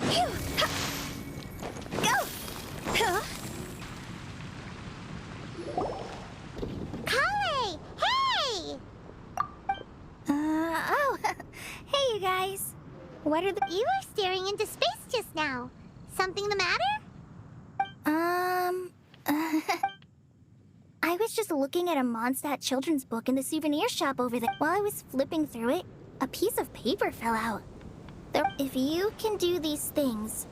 Phew. Ha. Go! Huh? Kale! Hey! Oh, hey you guys. What are the... You were staring into space just now. Something the matter? I was just looking at a Mondstadt children's book in the souvenir shop over there. While I was flipping through it, a piece of paper fell out. If you can do these things,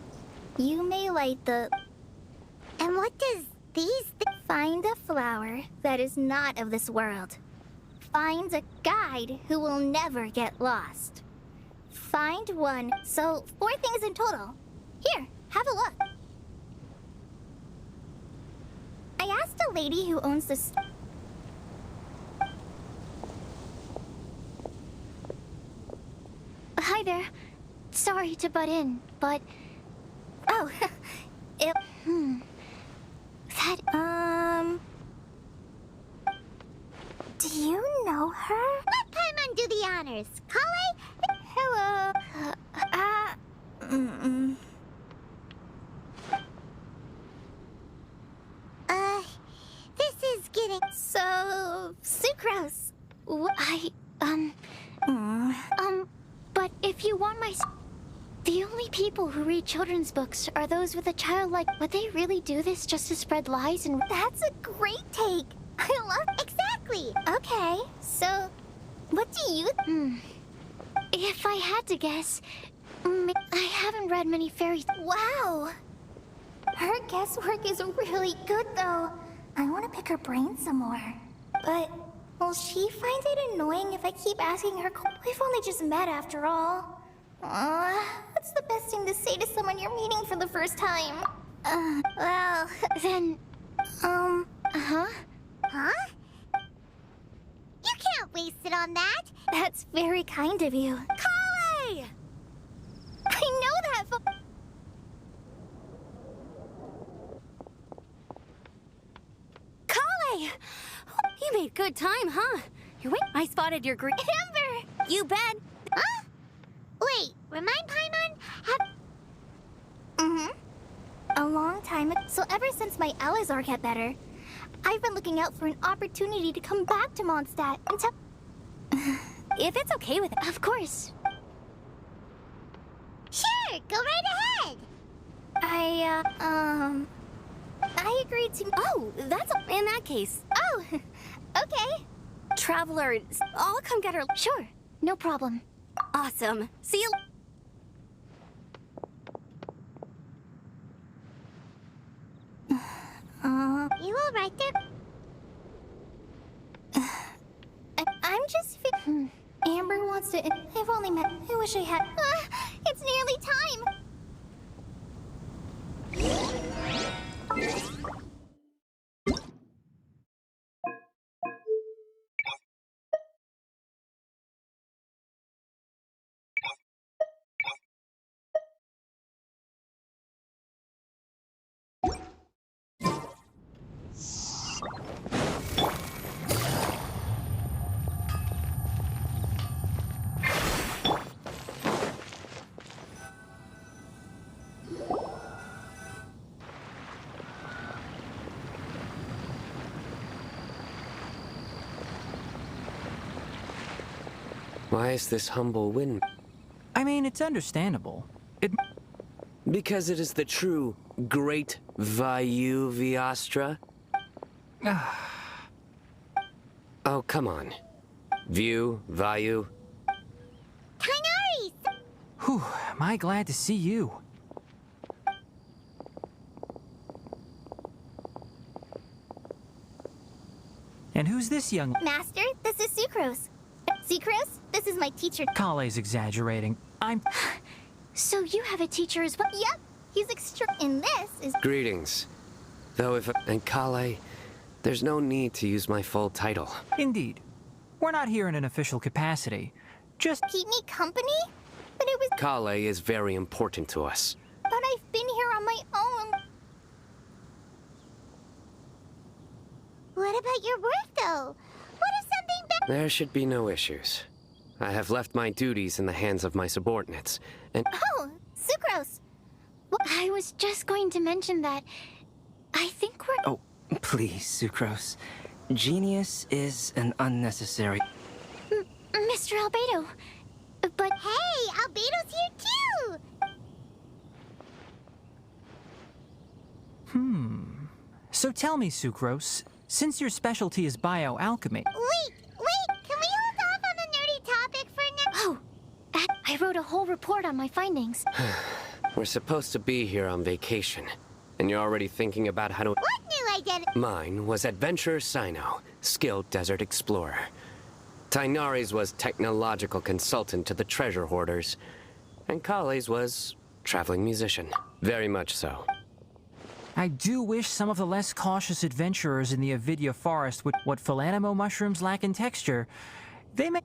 you may light the... And what does these Find a flower that is not of this world. Find a guide who will never get lost. Find one, so 4 things in total. Here, have a look. I asked a lady who owns this... Hi there. Sorry to butt in, but... Oh, it... Do you know her? Let Paimon do the honors. Kale? Hello. This is getting... So, Sucrose. But if you want my... The only people who read children's books are those with a childlike... Would they really do this just to spread lies and... That's a great take. I love... Exactly. Okay, so... What do you... If I had to guess... I haven't read many fairies... Wow! Her guesswork is really good, though. I want to pick her brain some more. But... will she find it annoying if I keep asking her... We've only just met, after all. What's the best thing to say to someone you're meeting for the first time? Well, then... Huh? You can't waste it on that. That's very kind of you. Kale! I know that, Kale! You made good time, huh? I spotted your green... Amber! You bet! Huh? Wait, remind Paimon? A long time ago. So ever since my Elazar got better, I've been looking out for an opportunity to come back to Mondstadt and tell... If it's okay with it. Of course. Sure, go right ahead. I agreed to... Oh, that's... In that case. Oh, okay. Traveler, I'll come get her. Sure, no problem. Awesome. See you... You all right there? I'm just... Amber wants to... I've only met... I wish I had... it's nearly time! Why is this humble wind? I mean, it's understandable. Because it is the true great Vayu Viastra? Oh, come on. View, Vayu. Kainari! Whew, am I glad to see you. And who's this young... Master, this is Sucrose. Sucrose, this is my teacher. Kale's exaggerating. So you have a teacher as well? Yep, he's extra... And this is... Greetings. Though if... And Kale, there's no need to use my full title. Indeed. We're not here in an official capacity. Just... Keep me company? But it was... Kale is very important to us. But I've been here on my own. What about your work, though? What if something bad... There should be no issues. I have left my duties in the hands of my subordinates, and... Oh, Sucrose. I was just going to mention that I think we're... Oh, please, Sucrose. Genius is an unnecessary... Mr. Albedo. But... Hey, Albedo's here too! So tell me, Sucrose, since your specialty is bioalchemy... Wait! Can we hold off on the nerdy topic for now? Oh, I wrote a whole report on my findings. We're supposed to be here on vacation, and you're already thinking about how to... What new identity? Mine was Adventurer Sino, skilled desert explorer. Tainari's was technological consultant to the treasure hoarders, and Kale's was traveling musician. Very much so. I do wish some of the less cautious adventurers in the Avidya forest would... What Philanimo mushrooms lack in texture, they may...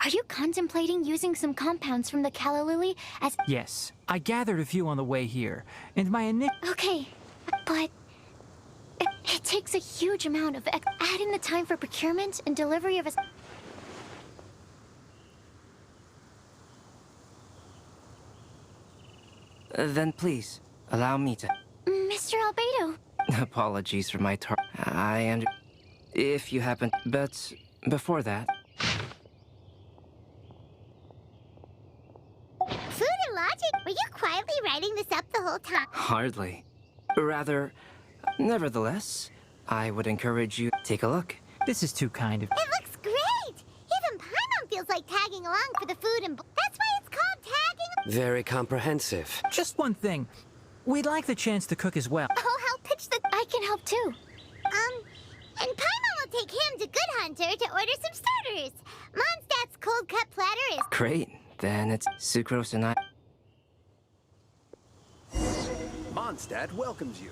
Are you contemplating using some compounds from the calla lily as... Yes, I gathered a few on the way here, and my initial... Okay, but... It takes a huge amount of... Add in the time for procurement and delivery of a... Then please, allow me to... Mr. Albedo. Apologies for my if you happen... But before that... Food and logic? Were you quietly writing this up the whole time? Hardly. Rather, nevertheless, I would encourage you to take a look. This is too kind of... It looks great! Even Paimon feels like tagging along for the food and... That's why it's called tagging... Very comprehensive. Just one thing. We'd like the chance to cook as well. I'll help pitch the... I can help too. And Paimon will take him to Good Hunter to order some starters. Mondstadt's cold cut platter is... Great. Then it's Sucrose and I... Mondstadt welcomes you.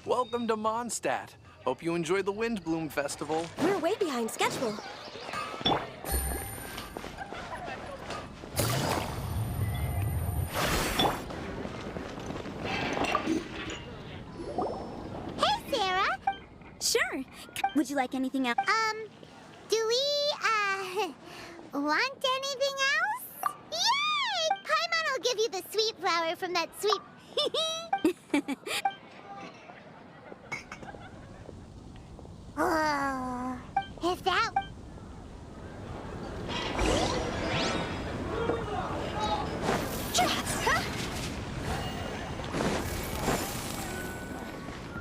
Welcome to Mondstadt. Hope you enjoyed the Windblume Festival. We're way behind schedule. Hey, Sarah! Sure. Would you like anything else? Do we, want anything else? Yay! Paimon will give you the sweet flower from that sweet... Oh, if that...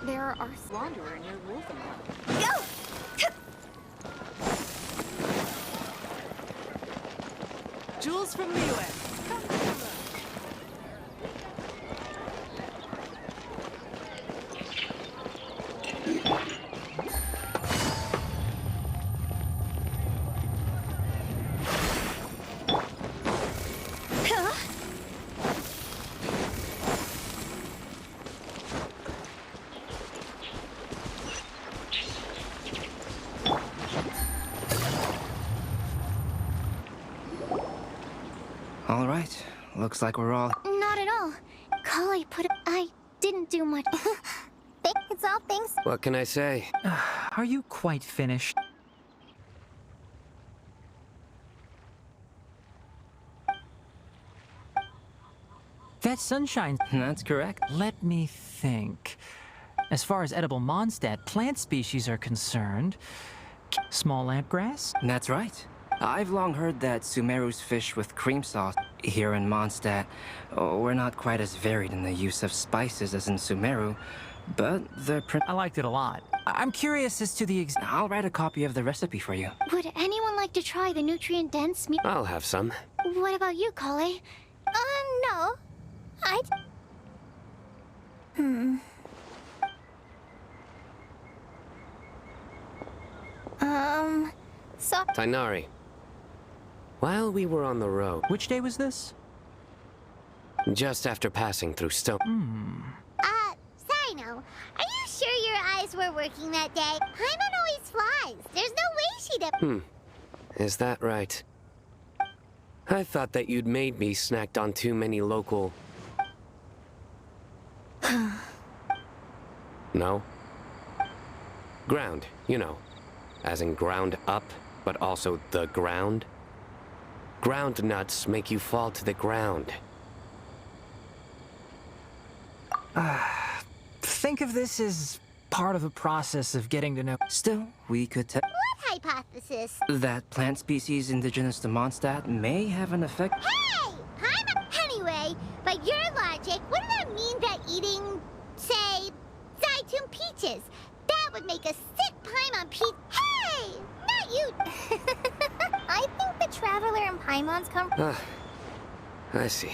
There are wanderer near Wolfenbach. Go! Jules from the US. All right. Looks like we're all... Not at all. Kale put it... I didn't do much. It's all things... What can I say? Are you quite finished? That sunshine... That's correct. Let me think. As far as edible Mondstadt plant species are concerned, small lampgrass? That's right. I've long heard that Sumeru's fish with cream sauce here in Mondstadt were not quite as varied in the use of spices as in Sumeru, but the... I liked it a lot. I'm curious as to the I'll write a copy of the recipe for you. Would anyone like to try the nutrient-dense meat? I'll have some. What about you, Kale? No. So... Tainari. While we were on the road, Which day was this? just after passing through Stone... Sino, are you sure your eyes were working that day? Paimon always flies. There's no way she'd have... Is that right? I thought that you'd made me snacked on too many local... No? Ground, you know. As in ground up, but also the ground. Ground nuts make you fall to the ground. Think of this as part of the process of getting to know. Still, we could tell What hypothesis? that plant species indigenous to Mondstadt may have an effect. Hey! Anyway, by your logic, wouldn't that mean that eating, say, Zaytun peaches, that would make a sick Paimon peach? Hey! Not you! I think the Traveler and Paimon's come. I see.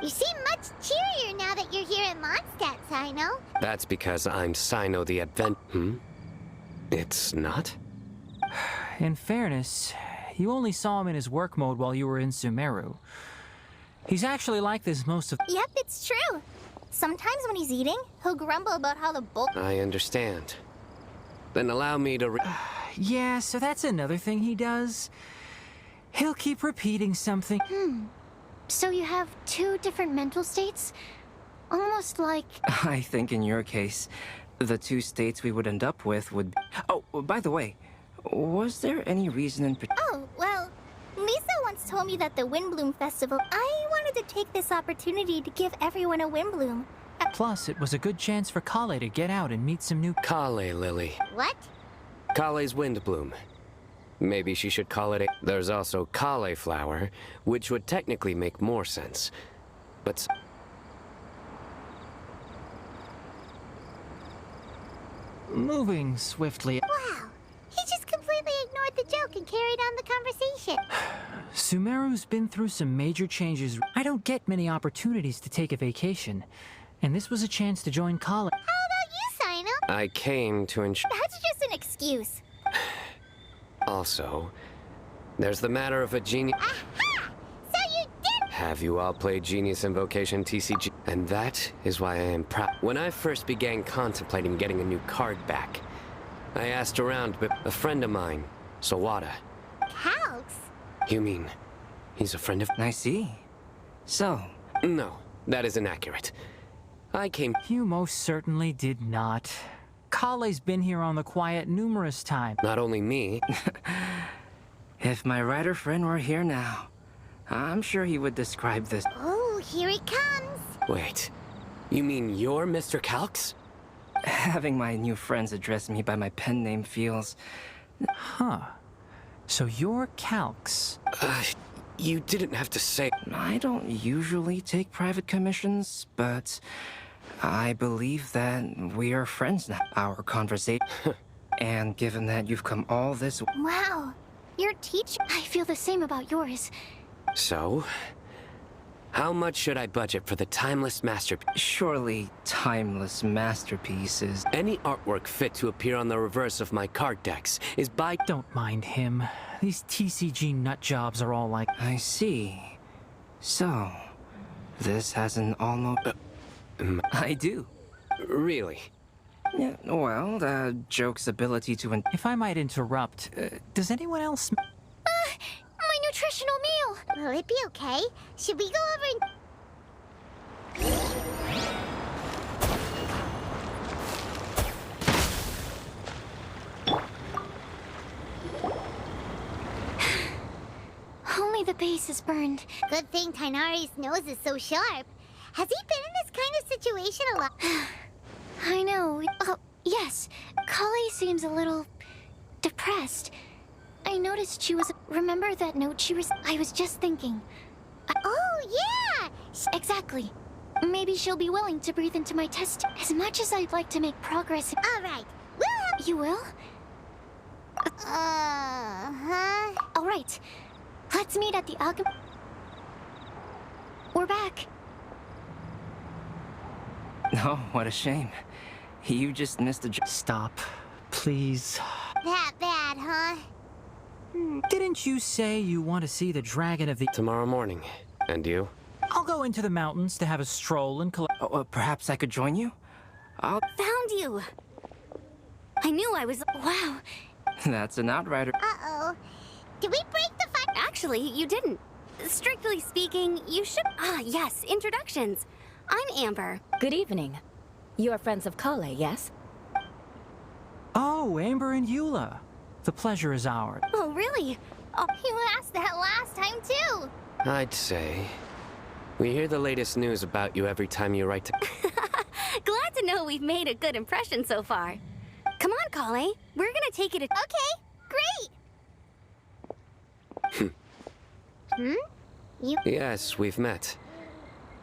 You seem much cheerier now that you're here at Mondstadt, Sino. That's because I'm Sino the It's not? In fairness, you only saw him in his work mode while you were in Sumeru. He's actually like this most of. Yep, it's true. Sometimes when he's eating, he'll grumble about how the bowl. I understand. Then allow me to Yeah, so that's another thing he does. He'll keep repeating something. So you have two different mental states? Almost like. I think in your case, the two states we would end up with would. Oh, by the way, was there any reason in particular? Oh, well, Lisa once told me that the Windblume Festival. I wanted to take this opportunity to give everyone a Windblume. Plus, it was a good chance for Kale to get out and meet some new. Kale Lily. What? Kale's windblume. Maybe she should call it a... There's also cauliflower, which would technically make more sense. But... Moving swiftly. Wow. He just completely ignored the joke and carried on the conversation. Sumeru's been through some major changes. I don't get many opportunities to take a vacation. And this was a chance to join Kale. How about you, Sino? I came to ensure... That's just an excuse. Also, there's the matter of a genius... Aha! So you did... Have you all played Genius Invocation TCG? And that is why I am proud. When I first began contemplating getting a new card back, I asked around, but a friend of mine, Sawada. Calx? You mean, he's a friend of... I see. So, No, that is inaccurate. I came... You most certainly did not. Kale's been here on the quiet numerous times. Not only me, if my writer friend were here now, I'm sure he would describe this. Oh, here it comes. wait, you mean you're Mr. Calx? Having my new friends address me by my pen name feels... Huh. So you're Calx. You didn't have to say... I don't usually take private commissions, but I believe that we are friends now. Our conversation... And given that you've come all this... Wow. Your teacher. I feel the same about yours. So, how much should I budget for the timeless masterpiece? Surely timeless masterpieces. Any artwork fit to appear on the reverse of my card decks is by... Don't mind him. These TCG nut jobs are all like... I see. So, this has an almost... I do. Really? Yeah, well, the joke's ability to... If I might interrupt, does anyone else... My nutritional meal. Will it be okay? Should we go over Only the base is burned. and... Good thing Tainari's nose is so sharp. Has he been in this kind of situation a lot? I know. Oh, yes. Kale seems a little depressed. I noticed she was. Remember that note she was. I was just thinking. Oh, yeah! Exactly. Maybe she'll be willing to breathe into my test. As much as I'd like to make progress. All right. We'll have... You will? Uh-huh. All right. Let's meet at the alchem. We're back. Oh, what a shame. You just missed a... Stop, please. That bad, huh? Didn't you say you want to see the Dragon of the... Tomorrow morning. And you? I'll go into the mountains to have a stroll and collect... Oh, perhaps I could join you? I'll... Found you! I knew I was... Wow. That's an outrider. Uh-oh. Did we break the fight? Actually, you didn't. Strictly speaking, you should... Ah, yes, introductions. I'm Amber. Good evening. You are friends of Kale, yes? Oh, Amber and Eula. The pleasure is ours. Oh, really? Oh, You asked that last time I'd say. We hear the latest news about you every time you write to... Glad to know we've made a good impression so far. Come on, Kale. We're gonna take you to... Okay, great! You... Yes, we've met.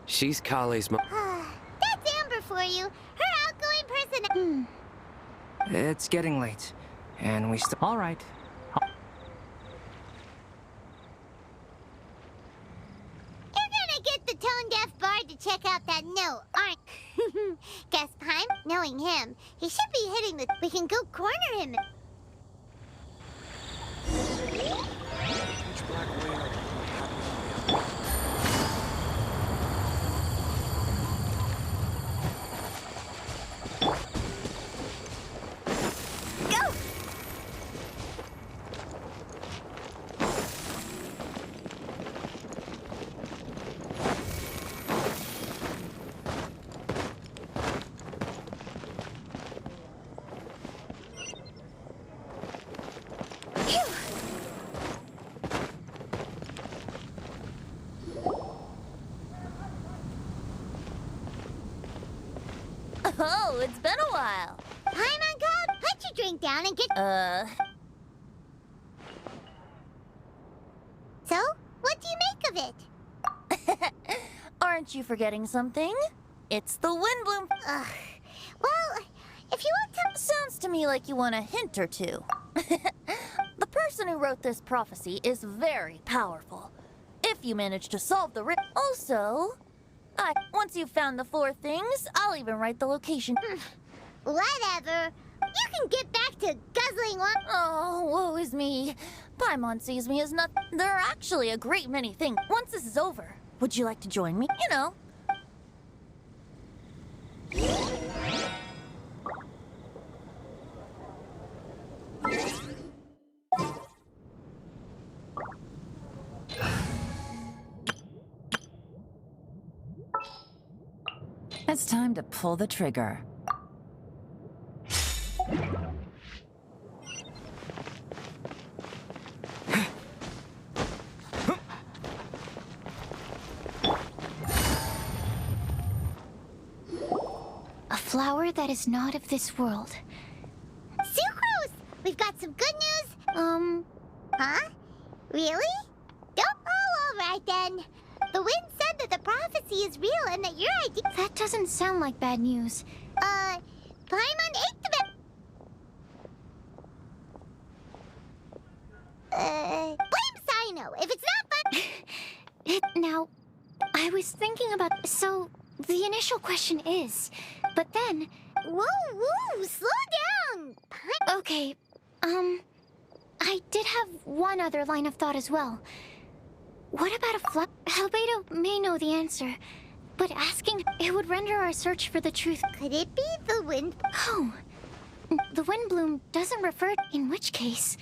She's Kale's mom. That's Amber for you. Her outgoing person... It's getting late, and we still... All right. You're gonna get the tone-deaf bard to check out that note, aren't... Guess Paimon, knowing him, he should be hitting the... We can go corner him. Oh, it's been a while. Paimon called. Put your drink down and get... So, what do you make of it? Aren't you forgetting something? It's the windblume. Ugh. Well, if you want to... Sounds to me like you want a hint or two. The person who wrote this prophecy is very powerful. If you manage to solve the riddle... Also, once you've found the 4 things, I'll even write the location. Whatever. You can get back to guzzling one... Oh, woe is me. Paimon sees me as nothing. There are actually a great many things. Once this is over, would you like to join me? You know. It's time to pull the trigger. A flower that is not of this world. Sucrose! We've got some good news. Huh? Really? Oh, all right then. The wind said that the prophecy is real and that your idea... That doesn't sound like bad news. Paimon ate the... Blame Sino. If it's not fun... Now, I was thinking about... So, the initial question is... But then... Whoa, slow down! Okay, I did have one other line of thought as well. What about a flower? Albedo may know the answer, but asking it would render our search for the truth. Could it be the wind? Oh, the windblume doesn't refer. In which case,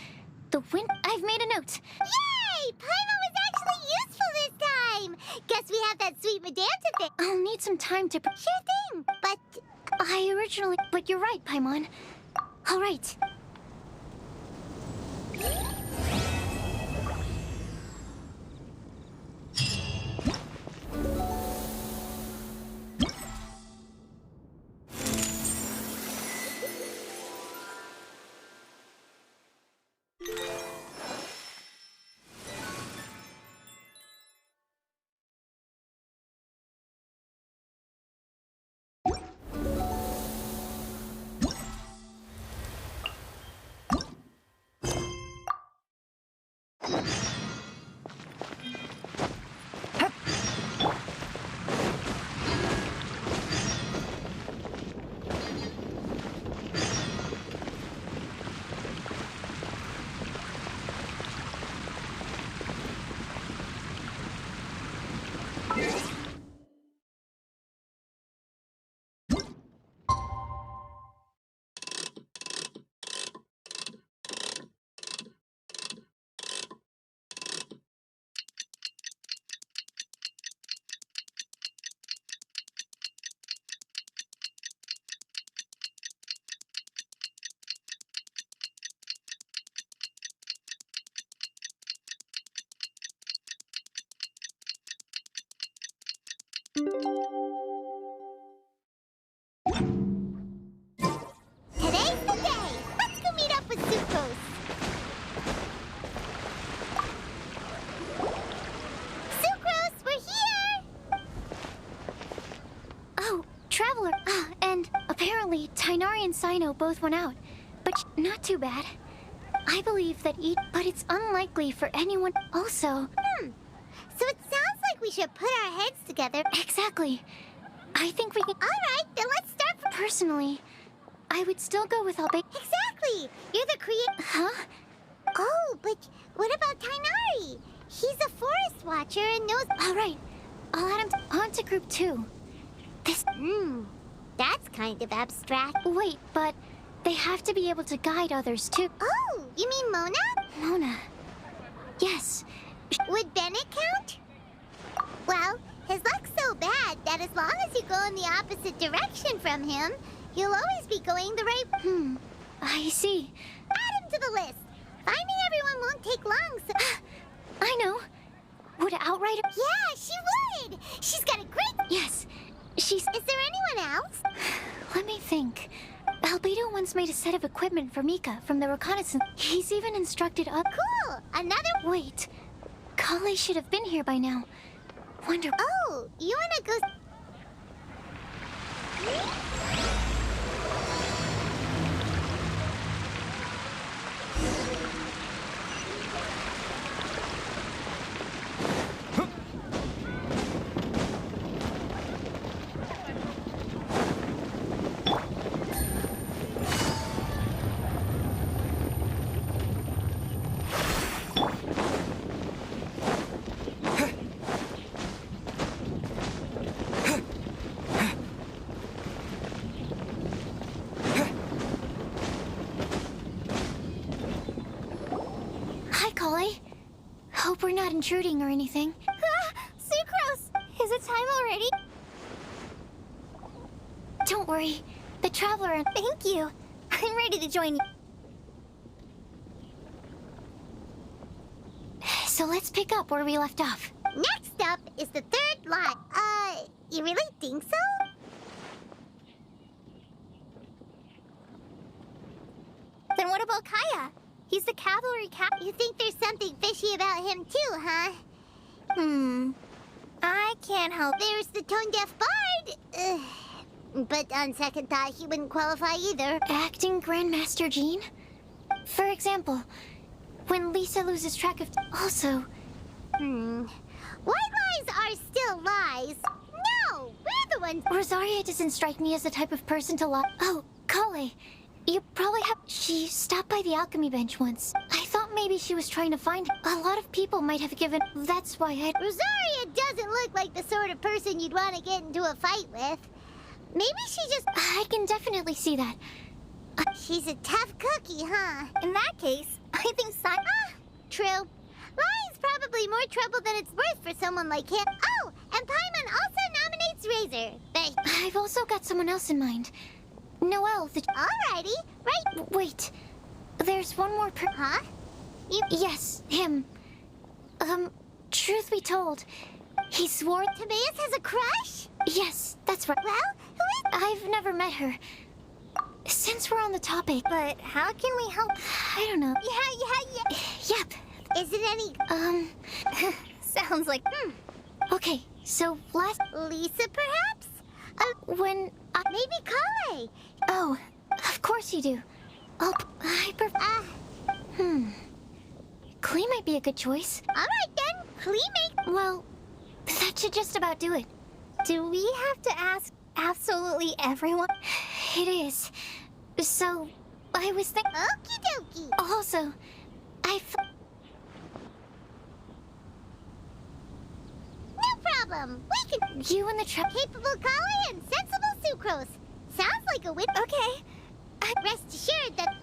the wind. I've made a note. Yay! Paimon was actually useful this time. Guess we have that sweet Medanta thing. I'll need some time to. Sure thing, but I originally. But you're right, Paimon. All right. Tainari and Sino both went out, but not too bad. I believe that but it's unlikely for anyone also. So it sounds like we should put our heads together. Exactly. I think we can. Alright, then let's start from... Personally, I would still go with Albe. Exactly! You're the creator. Huh? Oh, but what about Tainari? He's a forest watcher and knows... Alright, I'll add him on to group 2. This. That's kind of abstract. Wait, but they have to be able to guide others too. Oh, you mean Mona? Mona. Yes. Would Bennett count? Well, his luck's so bad that as long as you go in the opposite direction from him, you'll always be going the right... I see. Add him to the list. Finding everyone won't take long, so... I know. Would Outrider... Yeah, she would! She's got a great... Yes. She's... Is there anyone else? Let me think. Albedo once made a set of equipment for Mika from the reconnaissance. He's even instructed up... Cool! Another... Wait. Kale should have been here by now. Wonder... Oh, you wanna go... Hi, Kale. Hope we're not intruding or anything. Sucrose! Is it time already? Don't worry. The Traveler and... Thank you. I'm ready to join you. So let's pick up where we left off. Next up is the third line. You really think so? Then what about Kaya? He's the cavalry cap. You think there's something fishy about him too, huh? I can't help. There's the tone-deaf bard. But on second thought, he wouldn't qualify either. Acting Grandmaster Jean? For example, when Lisa loses track of... Also... White lies are still lies. No, we're the ones... Rosaria doesn't strike me as the type of person to lie. Oh, Kale. You probably have... She stopped by the alchemy bench once. I thought maybe she was trying to find... A lot of people might have given... That's why I... Rosaria doesn't look like the sort of person you'd want to get into a fight with. Maybe she just... I can definitely see that. She's a tough cookie, huh? In that case, I think true. Lying's probably more trouble than it's worth for someone like him. Oh, and Paimon also nominates Razor. But... I've also got someone else in mind. Noelle, the... Alrighty, right... Wait. There's one more Huh? Yes, him. Truth be told, he swore... Timaeus has a crush? Yes, that's right. Well, who is... I've never met her. Since we're on the topic... But how can we help? I don't know. Yeah. Yep. Is it any... Sounds like... Okay, so last... Lisa, perhaps? When... Maybe Kale. Oh, of course you do. Klee might be a good choice. Alright then, Klee Well, that should just about do it. Do we have to ask absolutely everyone? It is. So, I was thinking... Okie dokie. Also, No problem. We can... You and the Capable Kale and sensible Sucrose. Sounds like a win. Okay. Rest assured that...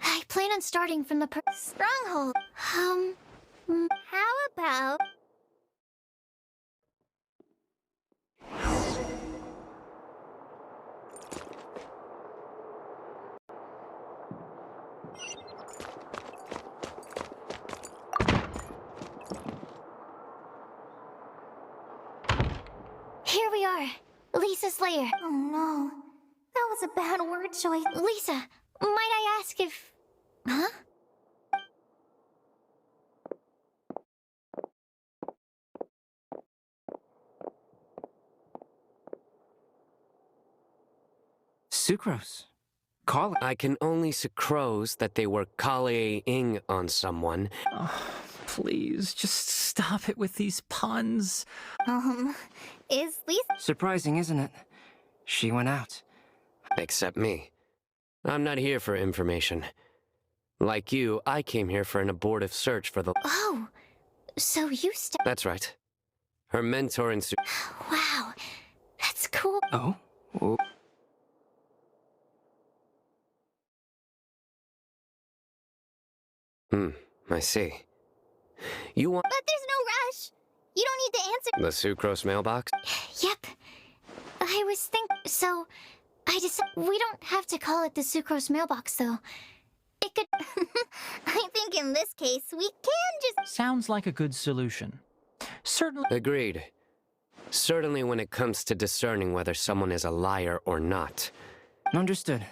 I plan on starting from the Stronghold. How about... Here we are. Lisa's lair. Oh no. was a bad word choice. Lisa, might I ask if... Huh? Sucrose. Call it. I can only sucrose that they were kale-ing on someone. Oh, please, just stop it with these puns. Is Lisa... Surprising, isn't it? She went out. Except me. I'm not here for information. Like you, I came here for an abortive search for the... Oh, so you That's right. Her mentor and Wow, that's cool. Oh? Oh. I see. You want But there's no rush. You don't need to answer... the sucrose mailbox? Yep. I was so... I just... We don't have to call it the sucrose mailbox, though. It could... I think in this case, we can just... Sounds like a good solution. Certainly. Agreed. Certainly when it comes to discerning whether someone is a liar or not. Understood.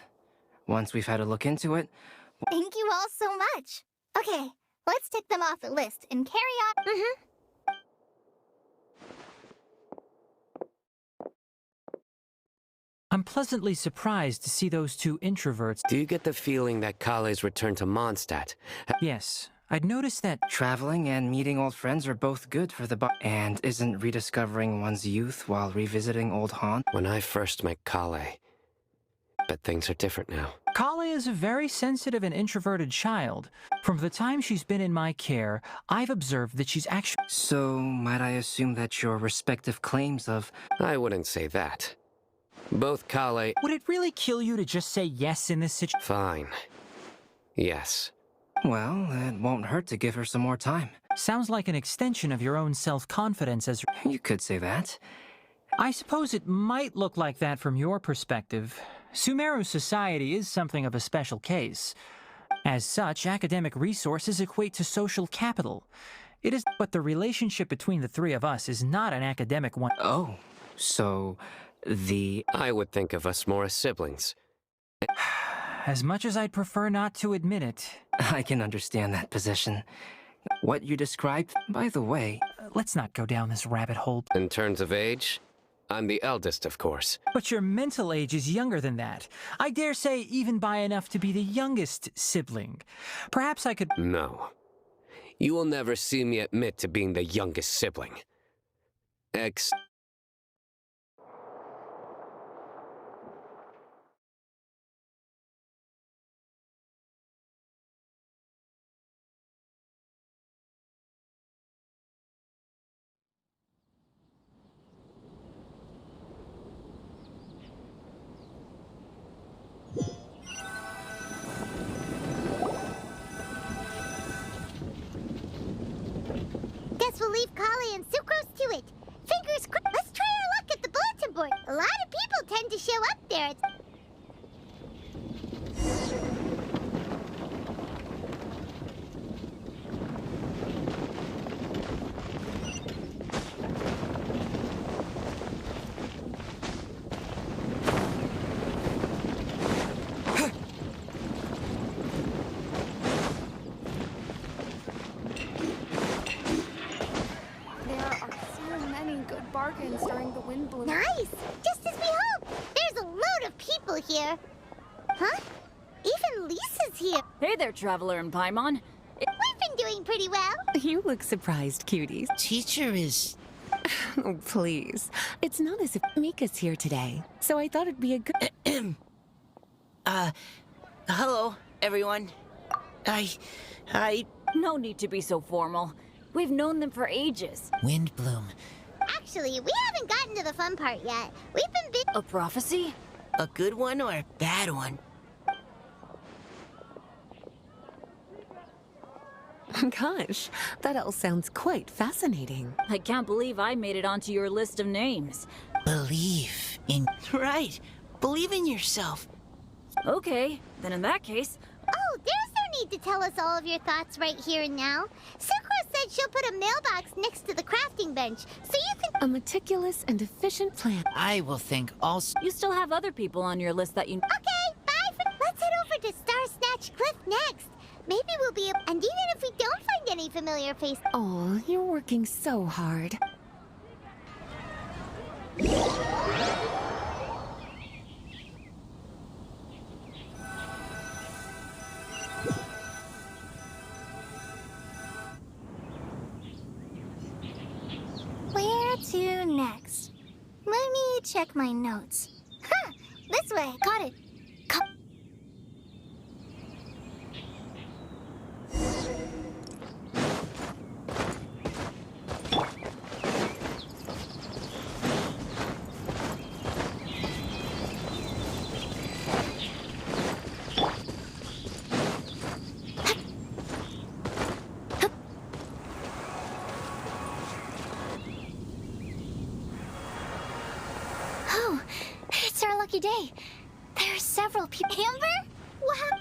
Once we've had a look into it... Thank you all so much. Okay, let's tick them off the list and carry on. I'm pleasantly surprised to see those two introverts. Do you get the feeling that Kale's return to Mondstadt? Yes, I'd noticed that. Traveling and meeting old friends are both good for the and isn't rediscovering one's youth while revisiting old haunts? When I first met Kale. But things are different now. Kale is a very sensitive and introverted child. From the time she's been in my care, I've observed that she's actually... So, might I assume that your respective claims of... I wouldn't say that. Both Kale... Would it really kill you to just say yes in this situation? Fine. Yes. Well, it won't hurt to give her some more time. Sounds like an extension of your own self-confidence as... You could say that. I suppose it might look like that from your perspective. Sumeru society is something of a special case. As such, academic resources equate to social capital. It is, but the relationship between the three of us is not an academic one. Oh, so the... I would think of us more as siblings. As much as I'd prefer not to admit it. I can understand that position. What you described, by the way... Let's not go down this rabbit hole. In terms of age, I'm the eldest, of course. But your mental age is younger than that. I dare say even by enough to be the youngest sibling. Perhaps I could... No. You will never see me admit to being the youngest sibling. Guess we'll leave Kali and Sucrose to it. Fingers crossed. Let's try our luck at the bulletin board. A lot of people tend to show up there. bargains during the windblume. Nice! Just as we hoped! There's a load of people here. Huh? Even Lisa's here. Hey there, Traveler and Paimon. We've been doing pretty well. You look surprised, cuties. Teacher is... Oh, please. It's not as if Mika's here today, so I thought it'd be a good... Hello, everyone. No need to be so formal. We've known them for ages. Windblume. Actually, we haven't gotten to the fun part yet. We've been A prophecy? A good one or a bad one? Gosh, that all sounds quite fascinating. I can't believe I made it onto your list of names. Believe in... Right. Believe in yourself. Okay, then in that case... Oh, there's no need to tell us all of your thoughts right here and now. Sucrose said she'll put a mailbox next to the crafting bench, so you can... A meticulous and efficient plan. I will think also. You still have other people on your list that you... Okay, bye for... Let's head over to Star Snatch Cliff next. Maybe we'll be able... And even if we don't find any familiar faces... Oh, you're working so hard. Where to next? Let me check my notes. Huh, this way. Got it. Oh, it's our lucky day. There are several people. Amber? Wow.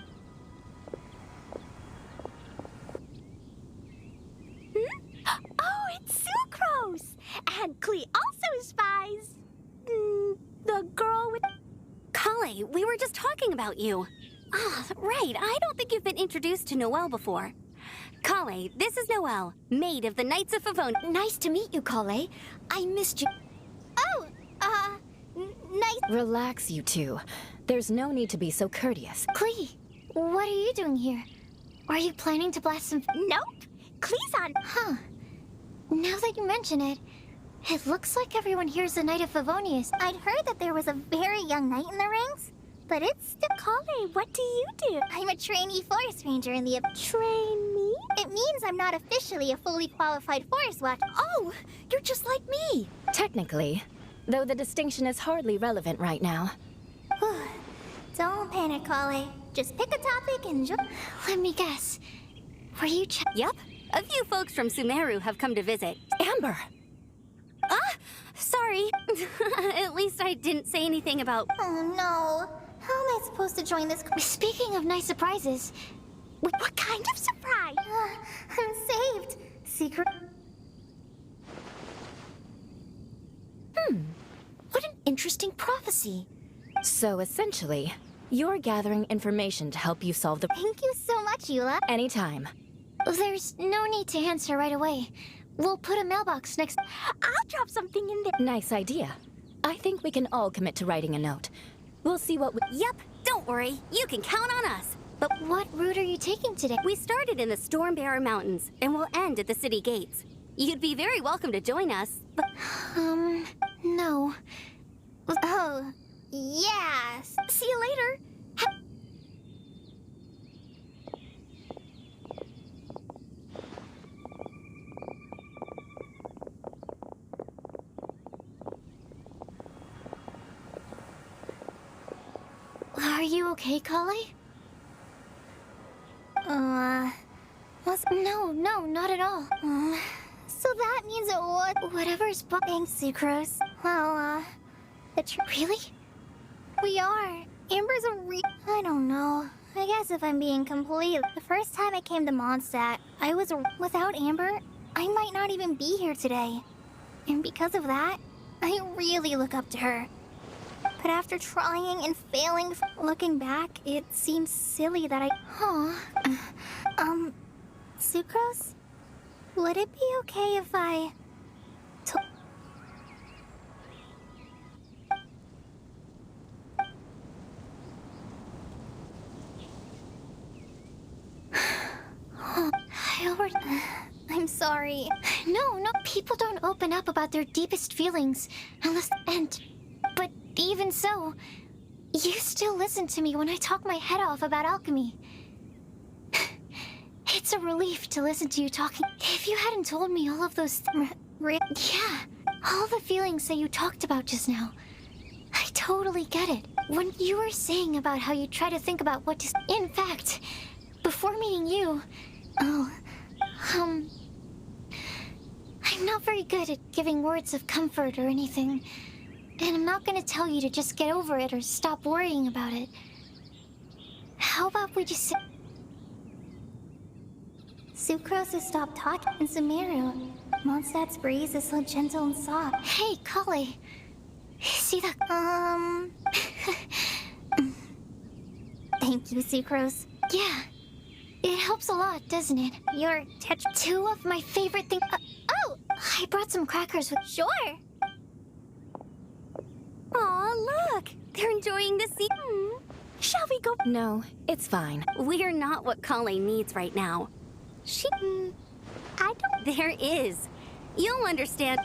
Oh, it's Sucrose! And Klee also spies... the girl with... Kale, we were just talking about you. Ah, right. I don't think you've been introduced to Noelle before. Kale, this is Noelle, maid of the Knights of Favone. Nice to meet you, Kale. I missed you. Oh, nice. Relax, you two. There's no need to be so courteous. Klee, what are you doing here? Are you planning to blast some... Nope. Klee's on... Huh. Now that you mention it, it looks like everyone here's a Knight of Favonius. I'd heard that there was a very young knight in the ranks, but it's still... Kale, what do you do? I'm a trainee forest ranger in the... Trainee? It means I'm not officially a fully qualified forest watcher. Oh, you're just like me. Technically, though the distinction is hardly relevant right now. Don't panic, Kale. Just pick a topic and let me guess. Were you Yep. A few folks from Sumeru have come to visit. Amber! Ah! Sorry. At least I didn't say anything about... Oh, no. How am I supposed to join this? Speaking of nice surprises... What kind of surprise? I'm saved. Secret... What an interesting prophecy. So essentially, you're gathering information to help you solve the... Thank you so much, Eula. Anytime. There's no need to answer right away. We'll put a mailbox next... I'll drop something in there. Nice idea. I think we can all commit to writing a note. We'll see what we... Yep, don't worry. You can count on us. But what route are you taking today? We started in the Stormbearer Mountains, and we'll end at the city gates. You'd be very welcome to join us, but... No. Oh, yes. See you later. Are you okay, Kale? No, not at all. So that means it was... Whatever's... Thanks, Sucrose. Well, really? We are. Amber's a I don't know. I guess if I'm being complete... The first time I came to Mondstadt, I was... Without Amber, I might not even be here today. And because of that, I really look up to her. But after trying and failing, looking back, it seems silly that Sucrose? Would it be okay if I... I'm sorry. No, people don't open up about their deepest feelings unless... But even so, you still listen to me when I talk my head off about alchemy. It's a relief to listen to you talking. If you hadn't told me all of those... Yeah, all the feelings that you talked about just now. I totally get it. When you were saying about how you try to think about what to... In fact, before meeting you... I'm not very good at giving words of comfort or anything. And I'm not gonna tell you to just get over it or stop worrying about it. How about we just sit... Sucrose has stopped talking, and Sumeru. Mondstadt's breeze is so gentle and soft. Hey, Kali. See the... Thank you, Sucrose. Yeah. It helps a lot, doesn't it? You're two of my favorite things. Oh! I brought some crackers with... Sure. Aw, look! They're enjoying the sea. Shall we go? No, it's fine. We're not what Colleen needs right now. I don't... There is. You'll understand.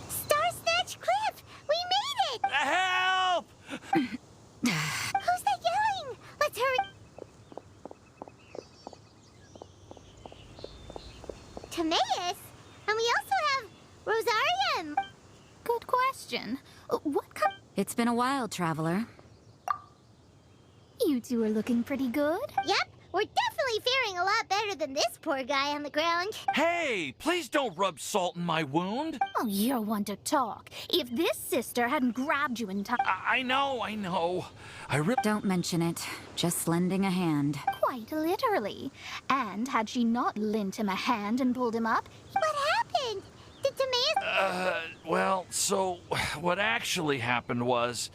Star Snatch Cliff! We made it! Help! Who's that yelling? Let's hurry. Timaeus? And we also have Rosarium. Good question. What kind... It's been a while, traveler. You two are looking pretty good. Yep, we're definitely faring a lot better than this poor guy on the ground. Hey, please don't rub salt in my wound. Oh, you're one to talk. If this sister hadn't grabbed you in time... I know. I really... Don't mention it. Just lending a hand. Quite literally. And had she not lent him a hand and pulled him up... What happened? Did Timaeus... Well, so what actually happened was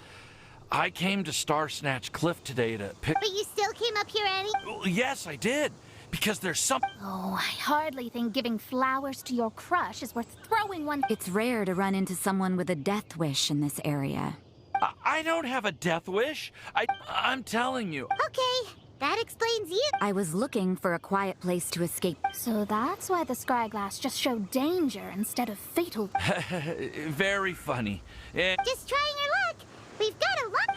I came to Star Snatch Cliff today to pick... But you still came up here, Annie? Yes, I did. Because there's some... Oh, I hardly think giving flowers to your crush is worth throwing one... It's rare to run into someone with a death wish in this area. I don't have a death wish. I'm telling you. Okay, that explains you. I was looking for a quiet place to escape. So that's why the Scryglass just showed danger instead of fatal... Very funny. Eh, Just trying our luck. We've got a lot...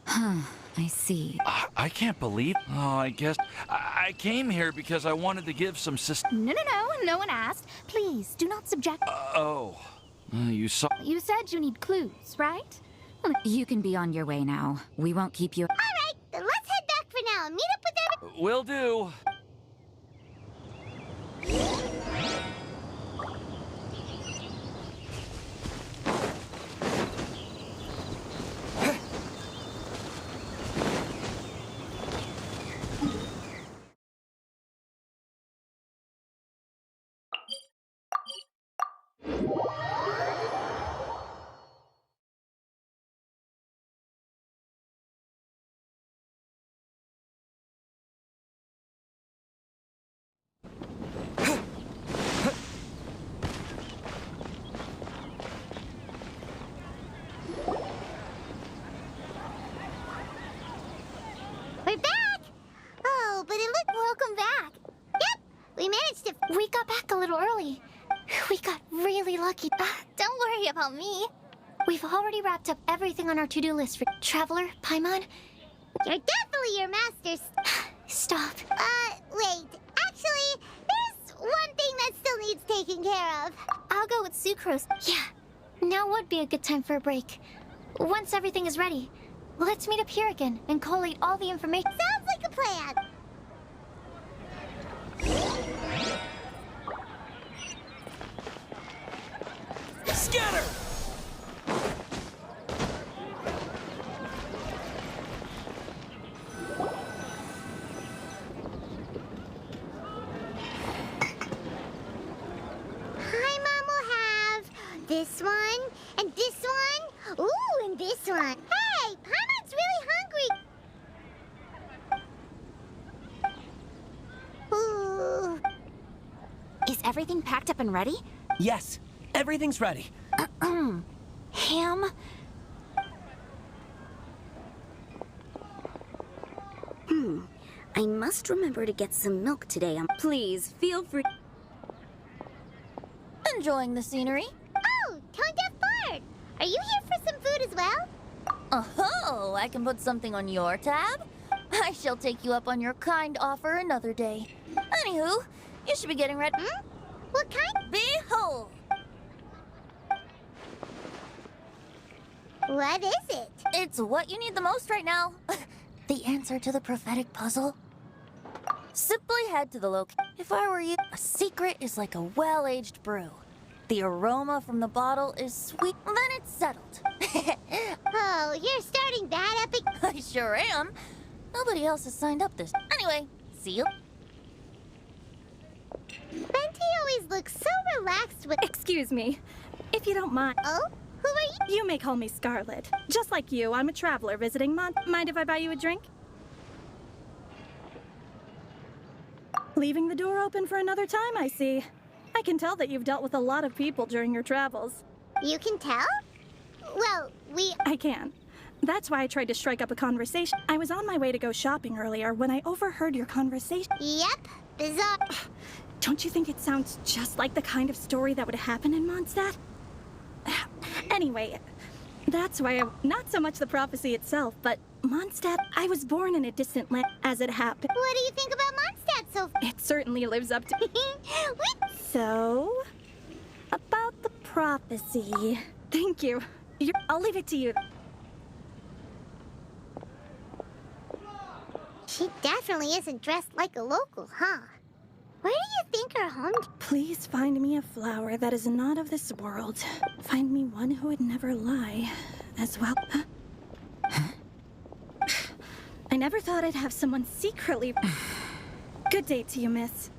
Huh? I see. I can't believe... Oh, I guess... I came here because I wanted to give some No one asked. Please, do not subject... You saw... You said you need clues, right? You can be on your way now. We won't keep you... All right, then let's head back for now and meet up with everyone. Will do. We're back! Oh, but it looked... Welcome back. Yep, we managed to... We got back a little early. We got really lucky. Don't worry about me. We've already wrapped up everything on our to-do list for Traveler, Paimon. You're definitely your master's... Stop. Wait. Actually, there's one thing that still needs taking care of. I'll go with Sucrose. Yeah, now would be a good time for a break. Once everything is ready, let's meet up here again and collate all the information. Sounds like a plan. Scatter! Paimon will have this one, and this one. Ooh, and this one. Hey, Paimon's really hungry. Ooh. Is everything packed up and ready? Yes, everything's ready. Ham? I must remember to get some milk today. Please, feel free. Enjoying the scenery? Oh, Tone Deaf Bard! Are you here for some food as well? Oh, I can put something on your tab? I shall take you up on your kind offer another day. Anywho, you should be getting ready. What kind? Behold! What is it? It's what you need the most right now. The answer to the prophetic puzzle. Simply head to the If I were you, a secret is like a well-aged brew. The aroma from the bottle is sweet, then it's settled. Oh, you're starting that epic. I sure am. Nobody else has signed up this. Anyway, see you. Benti always looks so relaxed with. Excuse me, if you don't mind. Oh? Who are you? You may call me Scarlet. Just like you, I'm a traveler visiting Mind if I buy you a drink? Leaving the door open for another time, I see. I can tell that you've dealt with a lot of people during your travels. You can tell? Well, I can. That's why I tried to strike up a conversation. I was on my way to go shopping earlier when I overheard your conversation. Yep, bizarre. Don't you think it sounds just like the kind of story that would happen in Mondstadt? Anyway, that's why not so much the prophecy itself, but Mondstadt, I was born in a distant land as it happened. What do you think about Mondstadt so far? It certainly lives up to... So, about the prophecy. Thank you. I'll leave it to you. She definitely isn't dressed like a local, huh? Where do you think her home? Please find me a flower that is not of this world. Find me one who would never lie, as well. I never thought I'd have someone secretly... Good day to you, miss.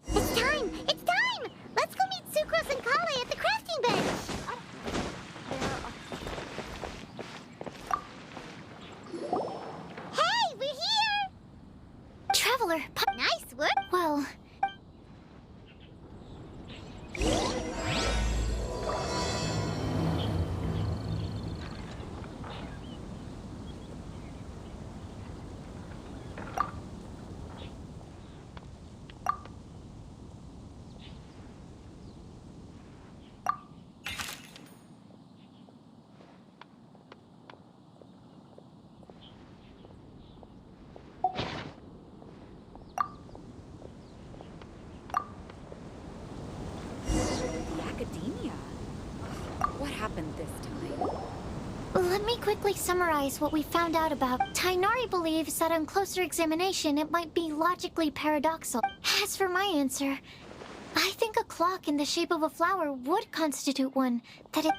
It's time! It's time! Let's go meet Sucrose and Kale at the crafting bench! Hey, we're here! Traveler, Nice work! well... Academia? What happened this time? Let me quickly summarize what we found out about. Tainari believes that on closer examination, it might be logically paradoxical. As for my answer, I think a clock in the shape of a flower would constitute one.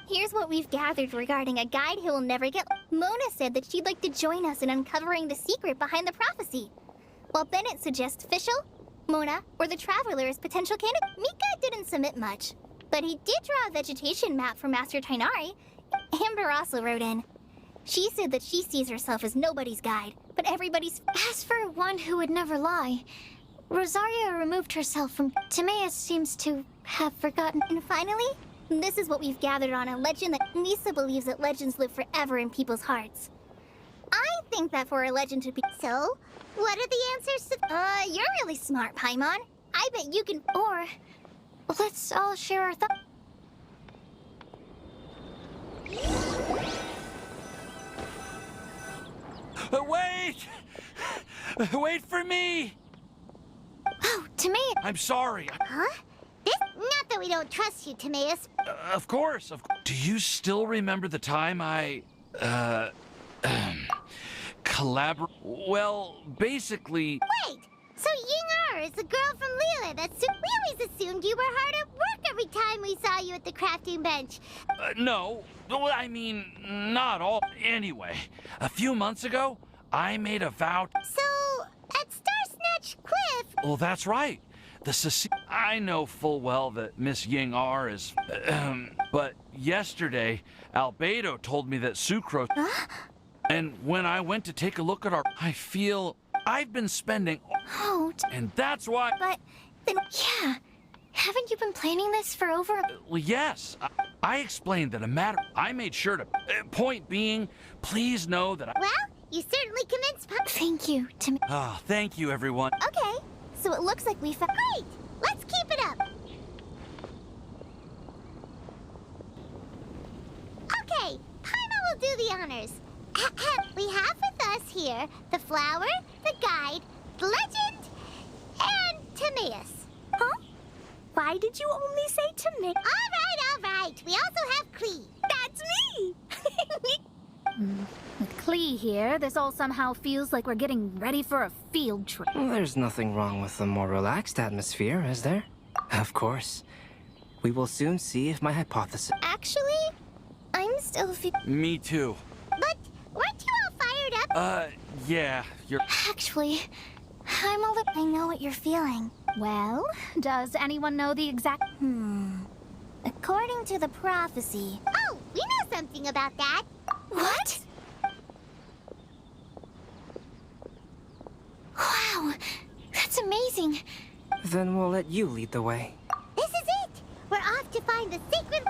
Here's what we've gathered regarding a guide who will never get... Mona said that she'd like to join us in uncovering the secret behind the prophecy. While Bennett suggests Fischl, Mona, or the Traveler as potential candidates. Mika didn't submit much, but he did draw a vegetation map for Master Tainari. Amber also wrote in. She said that she sees herself as nobody's guide, but everybody's... As for one who would never lie, Rosaria removed herself from... Timaeus seems to have forgotten. And finally, this is what we've gathered on a legend that Lisa believes that legends live forever in people's hearts. I think that for a legend to be... So, what are the answers to... You're really smart, Paimon. I bet you can... Or, let's all share our thoughts. Wait! Wait for me! Oh, Timaeus! I'm sorry. Huh? Not that we don't trust you, Timaeus. Of course. Do you still remember the time I, collaborate? Well, basically... Wait! So Ying is the girl from Lila we always assumed you were hard at work every time we saw you at the crafting bench. No, well, I mean, not all. Anyway, a few months ago, I made a vow. So, at Star Snatch Cliff... Well, that's right. I know full well that Miss Ying R is... but yesterday, Albedo told me that Sucrose... Huh? And when I went to take a look at I feel I've been spending... Oh, and that's why... But, then, yeah. Haven't you been planning this for over... Well, yes. I explained that I made sure to... point being, please know that Well, you certainly convinced Thank you, Tim. Ah, thank you, everyone. Okay, so it looks like we found... Great! Let's keep it up! Okay, Paimon will do the honors. We have with us here the flower, the guide, the legend, and Timaeus. Huh? Why did you only say to me? All right. We also have Klee. That's me! With Klee here, this all somehow feels like we're getting ready for a field trip. There's nothing wrong with a more relaxed atmosphere, is there? Of course. We will soon see if my hypothesis... Actually, I'm still Me too. But weren't you all fired up? Yeah, you're... Actually, I'm a little... I know what you're feeling. Well, does anyone know the exact... According to the prophecy... Oh, we know something about that. What? Wow, that's amazing. Then we'll let you lead the way. This is it! We're off to find the sacred...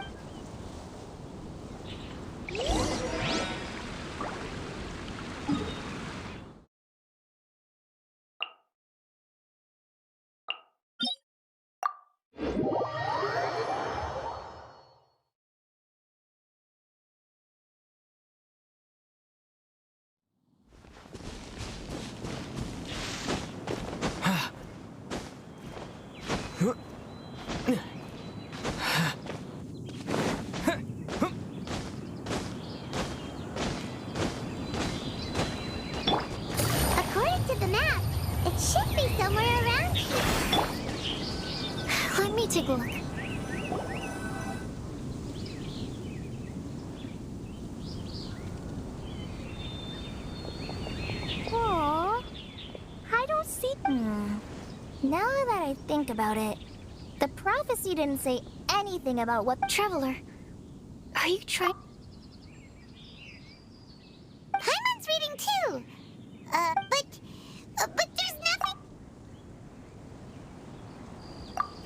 According to the map, it should be somewhere around here. Let me take a look. Aww. I don't see... Now that I think about it, the prophecy didn't say anything about what... Traveler, are you trying... Paimon's reading too. But there's nothing...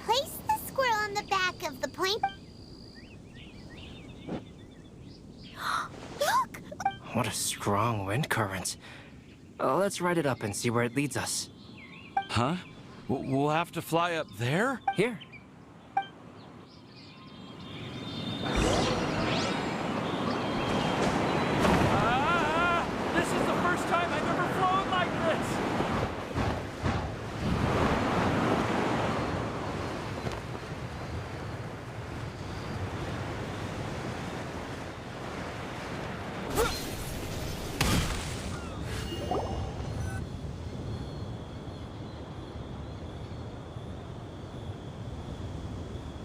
Place the squirrel on the back of the point. Look! What a strong wind current. Let's ride it up and see where it leads us. Huh? We'll have to fly up there? Here. This is the first time I've ever flown like this!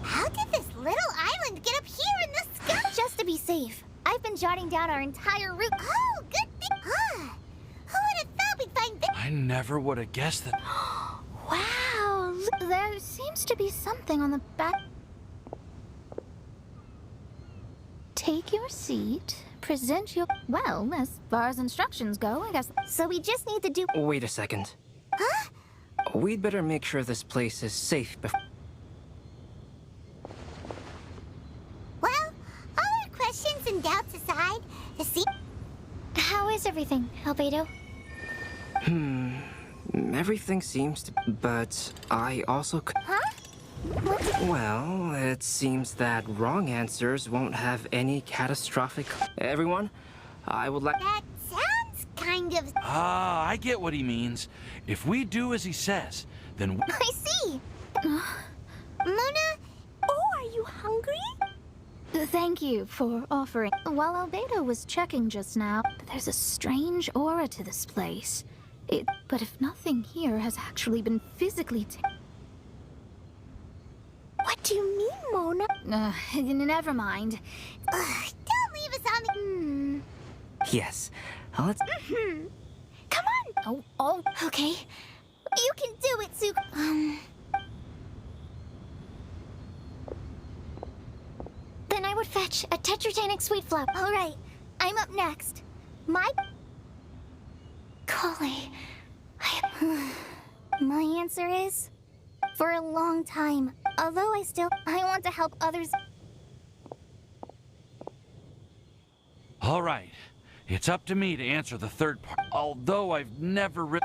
How did this little island get up here in the sky? Just to be safe, I've been jotting down our entire route. Oh, good thing. Who would have thought we'd find this? I never would have guessed that. Wow, there seems to be something on the back. Take your seat, present your... Well, as far as instructions go, I guess... So we just need to do... Wait a second. Huh? We'd better make sure this place is safe before... Well, all our questions and doubts aside, the sea... How is everything, Albedo? Everything seems to... But I also... Huh? Well, it seems that wrong answers won't have any catastrophic... Everyone, I would like... That sounds kind of... Ah, I get what he means. If we do as he says, then... I see. Mona? Oh, are you hungry? Thank you for offering. While Albedo was checking just now, there's a strange aura to this place. But if nothing here has actually been physically What do you mean, Mona? never mind. Don't leave us on the... Yes. Let's... Come on! Oh. Okay. You can do it, Suk... Then I would fetch a tetratanic sweet flower. All right. I'm up next. My... Kale. My answer is... For a long time. Although I want to help others... All right. It's up to me to answer the third part. Although I've never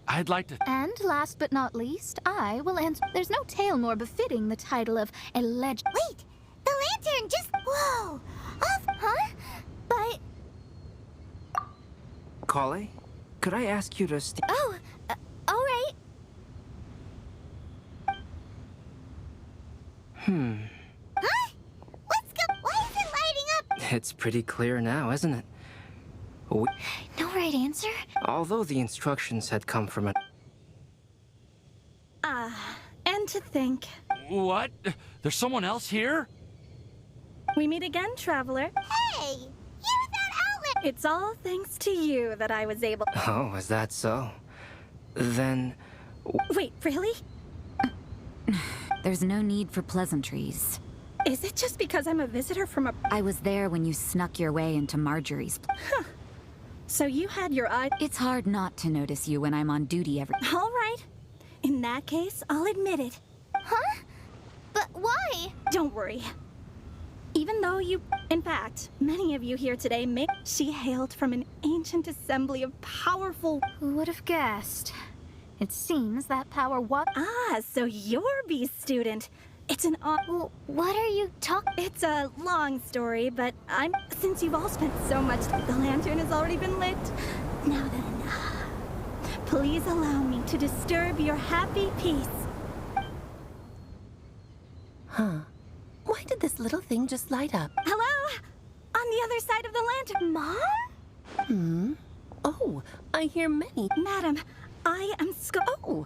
I'd like to... And last but not least, I will answer. There's no tale more befitting the title of a legend. Wait! The lantern just... Whoa! Huh? But... Kale, could I ask you to Oh, all right. Huh? What's Why is it lighting up? It's pretty clear now, isn't it? No right answer? Although the instructions had come from a... And to think. What? There's someone else here? We meet again, traveler. Hey! Use that outlet! It's all thanks to you that I was able... Oh, is that so? Then... Wait, really? There's no need for pleasantries. Is it just because I'm a visitor from a... I was there when you snuck your way into Marjorie's... So you had your eye... It's hard not to notice you when I'm on duty every... All right. In that case, I'll admit it. Huh? But why? Don't worry. Even though you... In fact, many of you here today may... She hailed from an ancient assembly of powerful... Who would have guessed? It seems that power what? Ah, so you're B's student. It's an Well, what are you talking? It's a long story, but since you've all spent so much, the lantern has already been lit. Now then, please allow me to disturb your happy peace. Huh. Why did this little thing just light up? Hello? On the other side of the lantern. Mom? Oh, I hear many. Madam, I am Oh,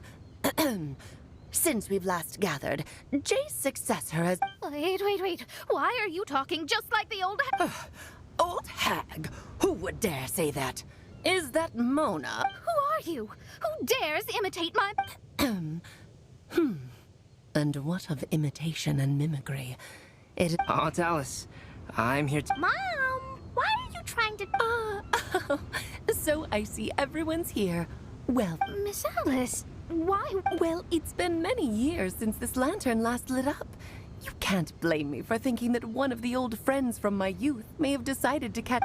since we've last gathered, Jay's successor has... Wait. Why are you talking just like the old... Old hag? Who would dare say that? Is that Mona? Who are you? Who dares imitate my... And what of imitation and mimicry? Aunt Alice, I'm here to... Mom! Why are you trying to... So I see everyone's here. Well... Miss Alice, why... Well, it's been many years since this lantern last lit up. You can't blame me for thinking that one of the old friends from my youth may have decided to catch...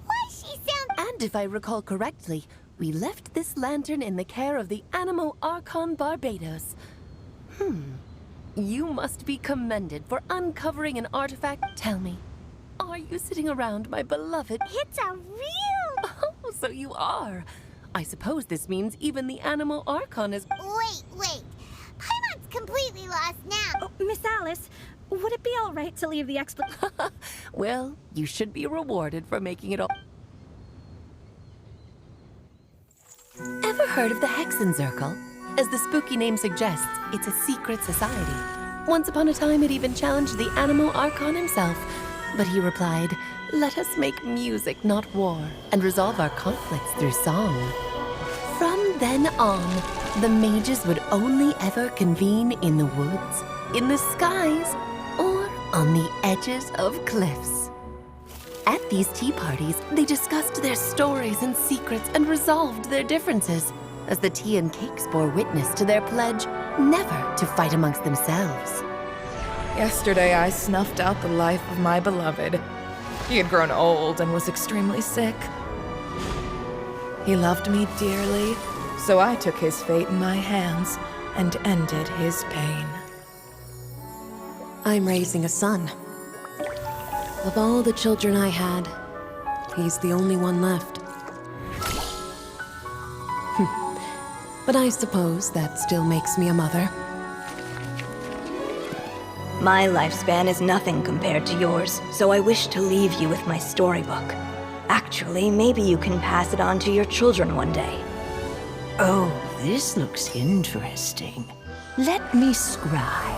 Why she sound... And if I recall correctly, we left this lantern in the care of the Animo Archon Barbados. You must be commended for uncovering an artifact. Tell me, are you sitting around my beloved... It's a real... Oh, so you are. I suppose this means even the Animo Archon is... Wait. Paimon's completely lost now. Oh, Miss Alice, would it be all right to leave the Well, you should be rewarded for making it all... Ever heard of the Hexenzirkel? As the spooky name suggests, it's a secret society. Once upon a time, it even challenged the Animo Archon himself. But he replied, "Let us make music, not war, and resolve our conflicts through song." From then on, the mages would only ever convene in the woods, in the skies, or on the edges of cliffs. At these tea parties, they discussed their stories and secrets and resolved their differences, as the tea and cakes bore witness to their pledge never to fight amongst themselves. Yesterday, I snuffed out the life of my beloved. He had grown old and was extremely sick. He loved me dearly, so I took his fate in my hands and ended his pain. I'm raising a son. Of all the children I had, he's the only one left. But I suppose that still makes me a mother. My lifespan is nothing compared to yours, so I wish to leave you with my storybook. Actually, maybe you can pass it on to your children one day. Oh, this looks interesting. Let me scry.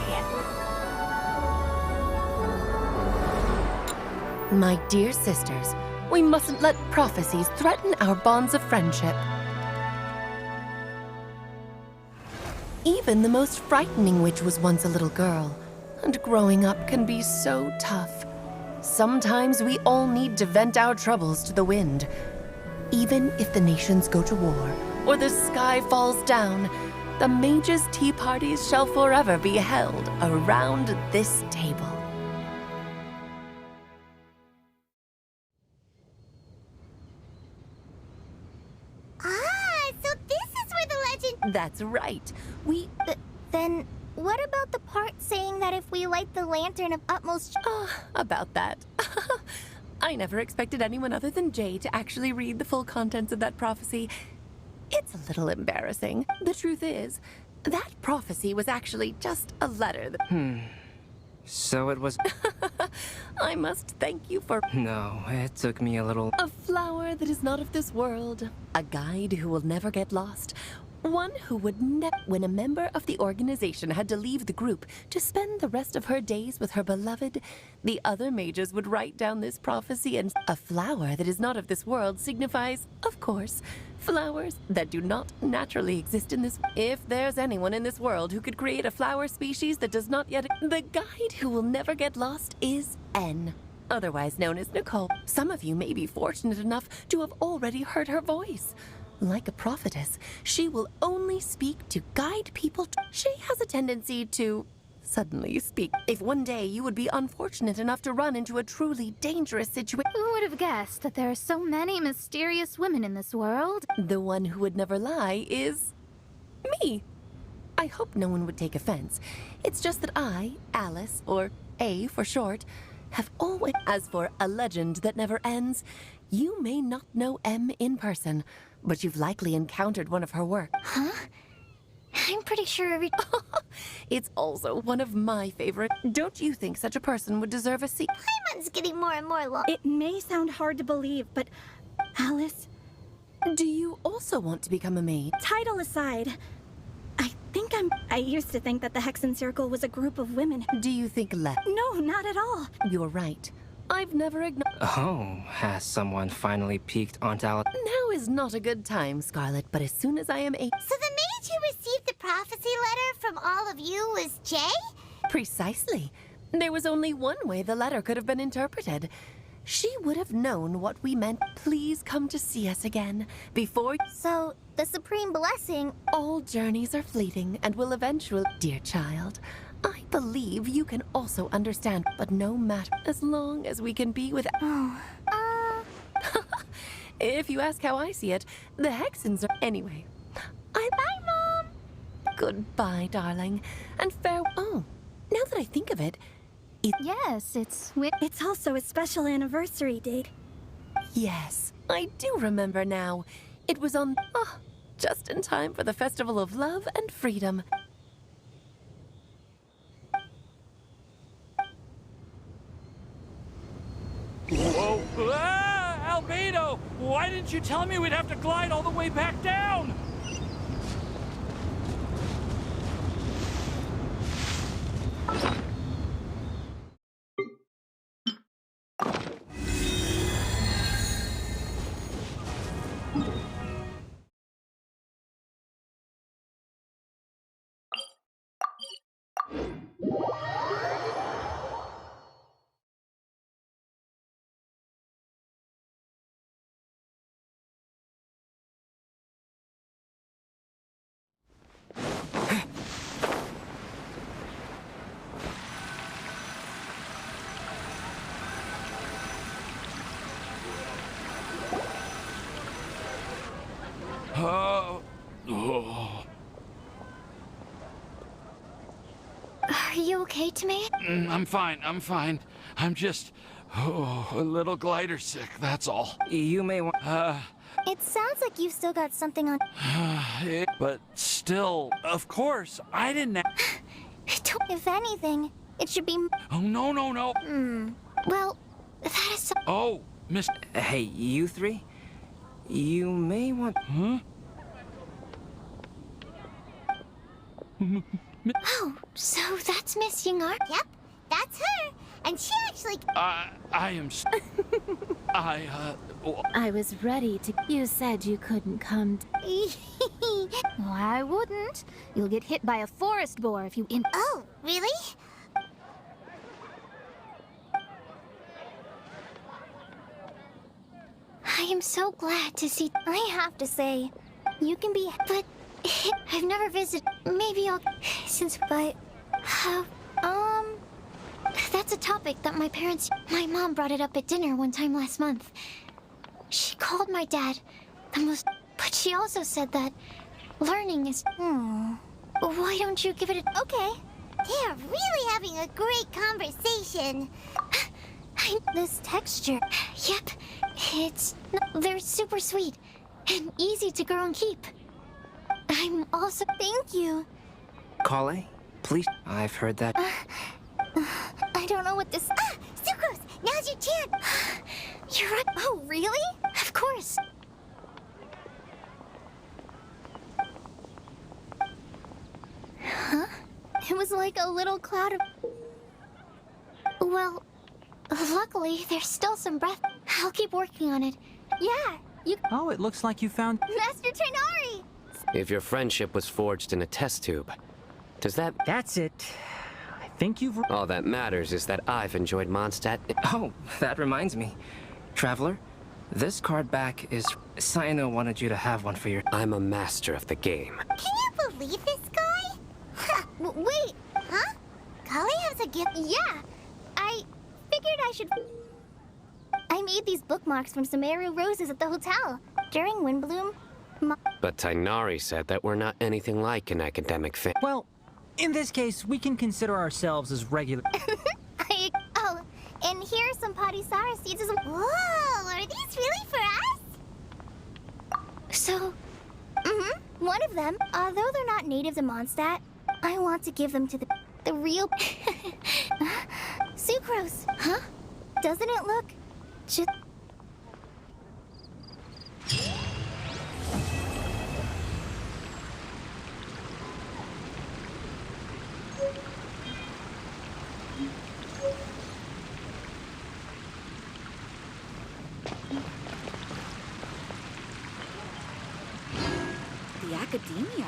My dear sisters, we mustn't let prophecies threaten our bonds of friendship. Even the most frightening witch was once a little girl, and growing up can be so tough. Sometimes we all need to vent our troubles to the wind. Even if the nations go to war, or the sky falls down, the mages' tea parties shall forever be held around this table. Ah, so this is where the legend... That's right. Then what about the part saying that if we light the lantern of utmost... About that. I never expected anyone other than Jay to actually read the full contents of that prophecy. It's a little embarrassing. The truth is, that prophecy was actually just a letter that... So it was... I must thank you for... No, it took me a little... A flower that is not of this world. A guide who will never get lost. One who would never... When a member of the organization had to leave the group to spend the rest of her days with her beloved, the other mages would write down this prophecy, and a flower that is not of this world signifies, of course, flowers that do not naturally exist in this... If there's anyone in this world who could create a flower species that does not yet... The guide who will never get lost is N, otherwise known as Nicole. Some of you may be fortunate enough to have already heard her voice. Like a prophetess, she will only speak to guide people. She has a tendency to suddenly speak. If one day you would be unfortunate enough to run into a truly dangerous situation... Who would have guessed that there are so many mysterious women in this world? The one who would never lie is... me. I hope no one would take offense. It's just that I, Alice, or A for short, have always... As for a legend that never ends, you may not know M in person, but you've likely encountered one of her work. Huh? I'm pretty sure every... It's also one of my favorite. Don't you think such a person would deserve a seat? Paimon's getting more and more long. It may sound hard to believe, but Alice... Do you also want to become a maid? Title aside, I used to think that the Hexen Circle was a group of women. Do you think No, not at all. You're right. I've never ignored... Oh, has someone finally peeked onto Alice? Now is not a good time, Scarlet, but as soon as I am a... So the mage who received the prophecy letter from all of you was Jay? Precisely. There was only one way the letter could have been interpreted. She would have known what we meant. Please come to see us again before... So, the supreme blessing... All journeys are fleeting and will eventually... Dear child, I believe you can also understand, but no matter, as long as we can be with... If you ask how I see it, the Hexens are... Anyway, Bye, Mom! Goodbye, darling, and farewell... Oh, now that I think of it... Yes, it's also a special anniversary date. Yes, I do remember now. It was on... just in time for the Festival of Love and Freedom. Whoa! Ah, Albedo! Why didn't you tell me we'd have to glide all the way back down? Are you okay, Timmy? I'm fine, I'm fine. I'm just... a little glider sick, that's all. You may want... It sounds like you've still got something on... But still, of course, I didn't... If anything, it should be... Oh, no. Well, that is so... Oh, Miss... Hey, you three? You may want... Huh? Oh, so that's Miss Ying'ar? Yep, that's her. And she actually... I am... I was ready to... You said you couldn't come. Why wouldn't? You'll get hit by a forest boar if you Oh, really? I am so glad to see... I have to say, you can be... But I've never visited. Maybe I'll... Since... But... How... That's a topic that my parents... My mom brought it up at dinner one time last month. She called my dad the most... But she also said that learning is... Why don't you give it a... Okay. They're really having a great conversation. This texture... Yep. It's... They're super sweet. And easy to grow and keep. I'm also... Thank you. Kale, please. I've heard that. I don't know what this... Sucrose! Now's your chance! You're right. Oh, really? Of course. Huh? It was like a little cloud of... Well, luckily, there's still some breath. I'll keep working on it. Yeah, you... Oh, it looks like you found... Master Tainari! If your friendship was forged in a test tube, does that... That's it. I think you've... All that matters is that I've enjoyed Mondstadt. Oh, that reminds me. Traveler, this card back is... Cyno wanted you to have one for your... I'm a master of the game. Can you believe this guy? Wait, huh? Kale has a gift. Yeah, I figured I should... I made these bookmarks from Sumeru roses at the hotel. During Windblume, But Tainari said that we're not anything like an academic fan. Well, in this case, we can consider ourselves as regular... Oh, and here are some Padisara seeds as well. Whoa, are these really for us? So, one of them, although they're not native to Mondstadt, I want to give them to the real... Sucrose, huh? Doesn't it look just... The academia.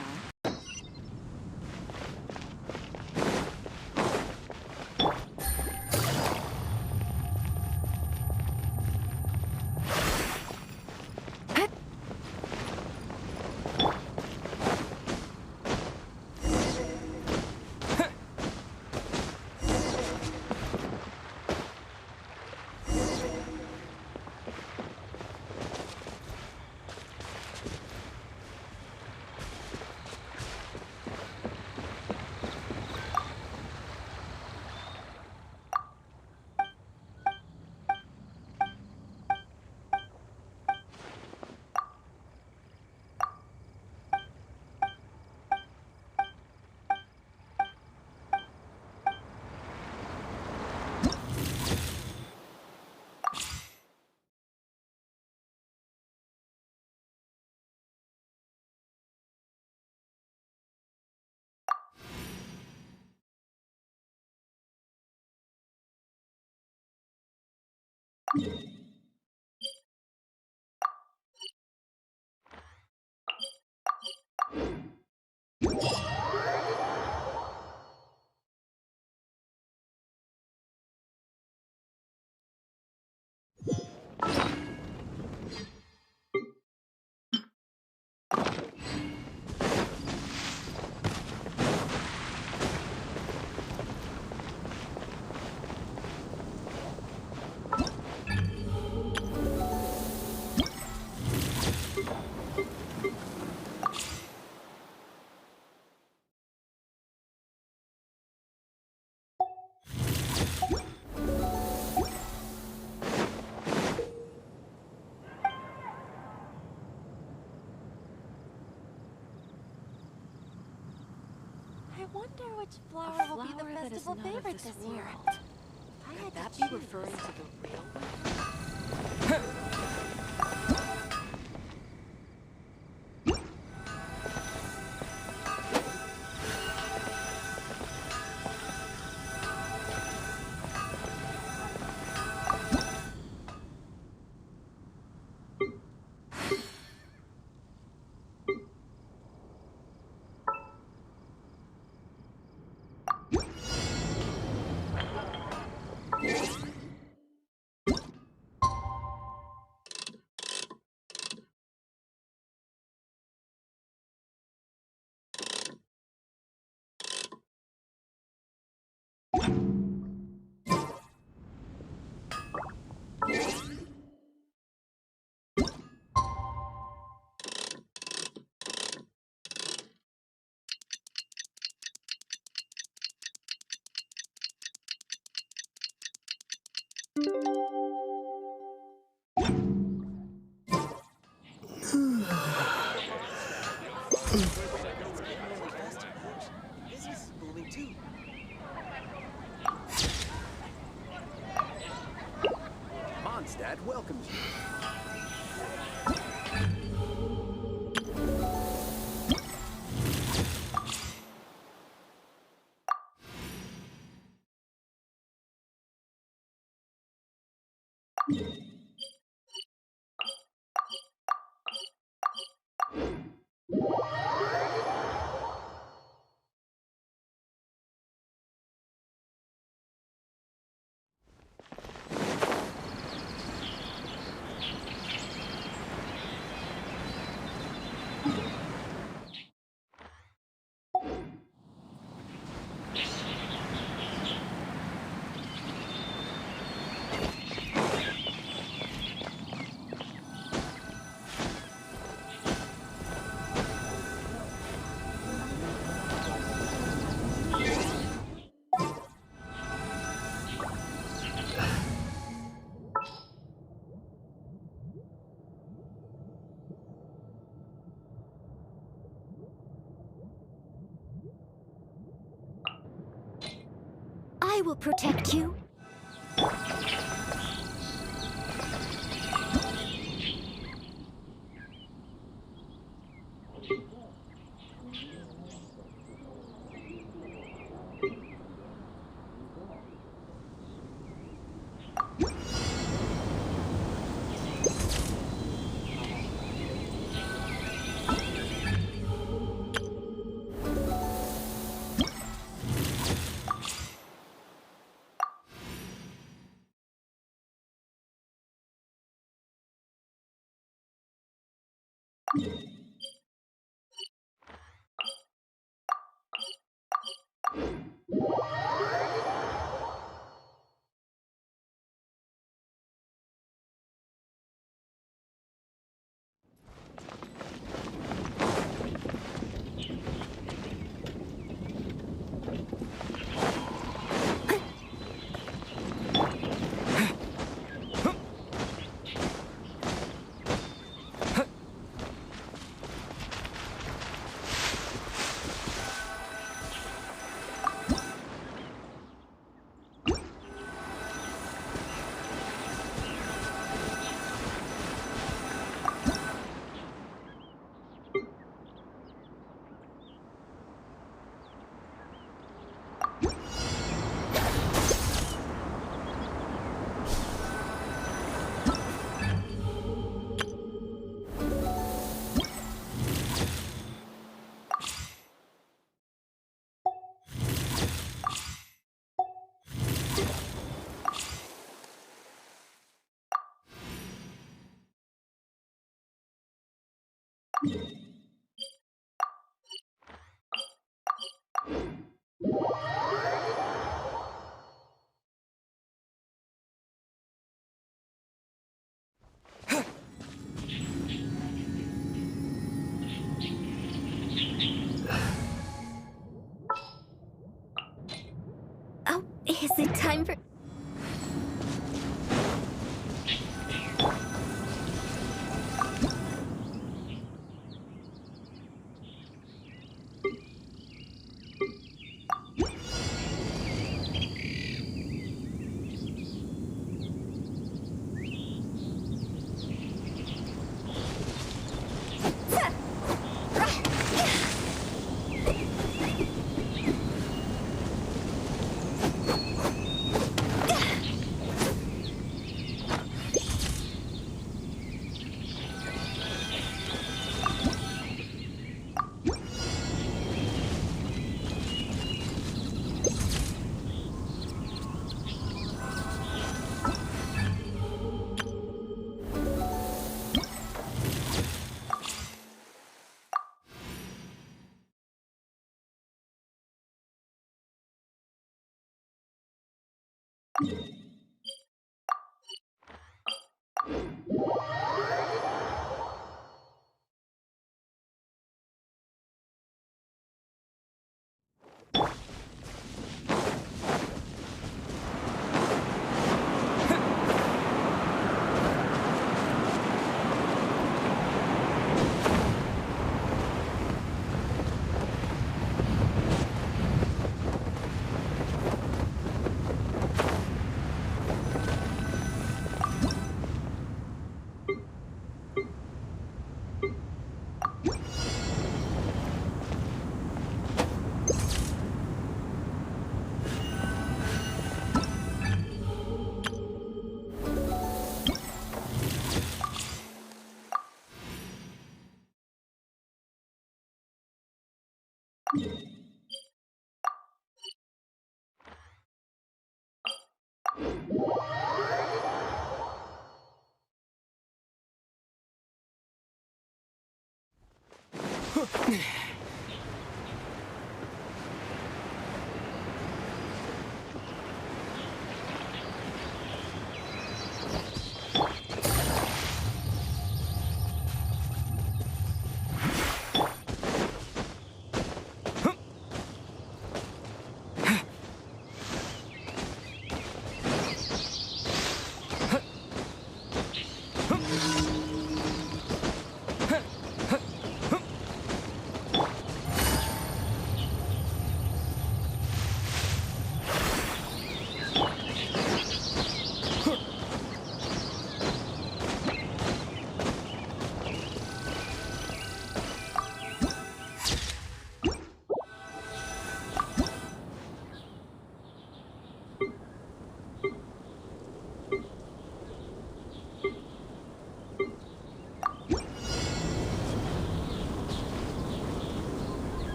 I wonder which flower will be the festival favorite this year. Could that be referring to the real one? Mondstadt welcomes you. I will protect you. Oh, is it time for...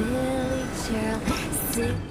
Billy Joel.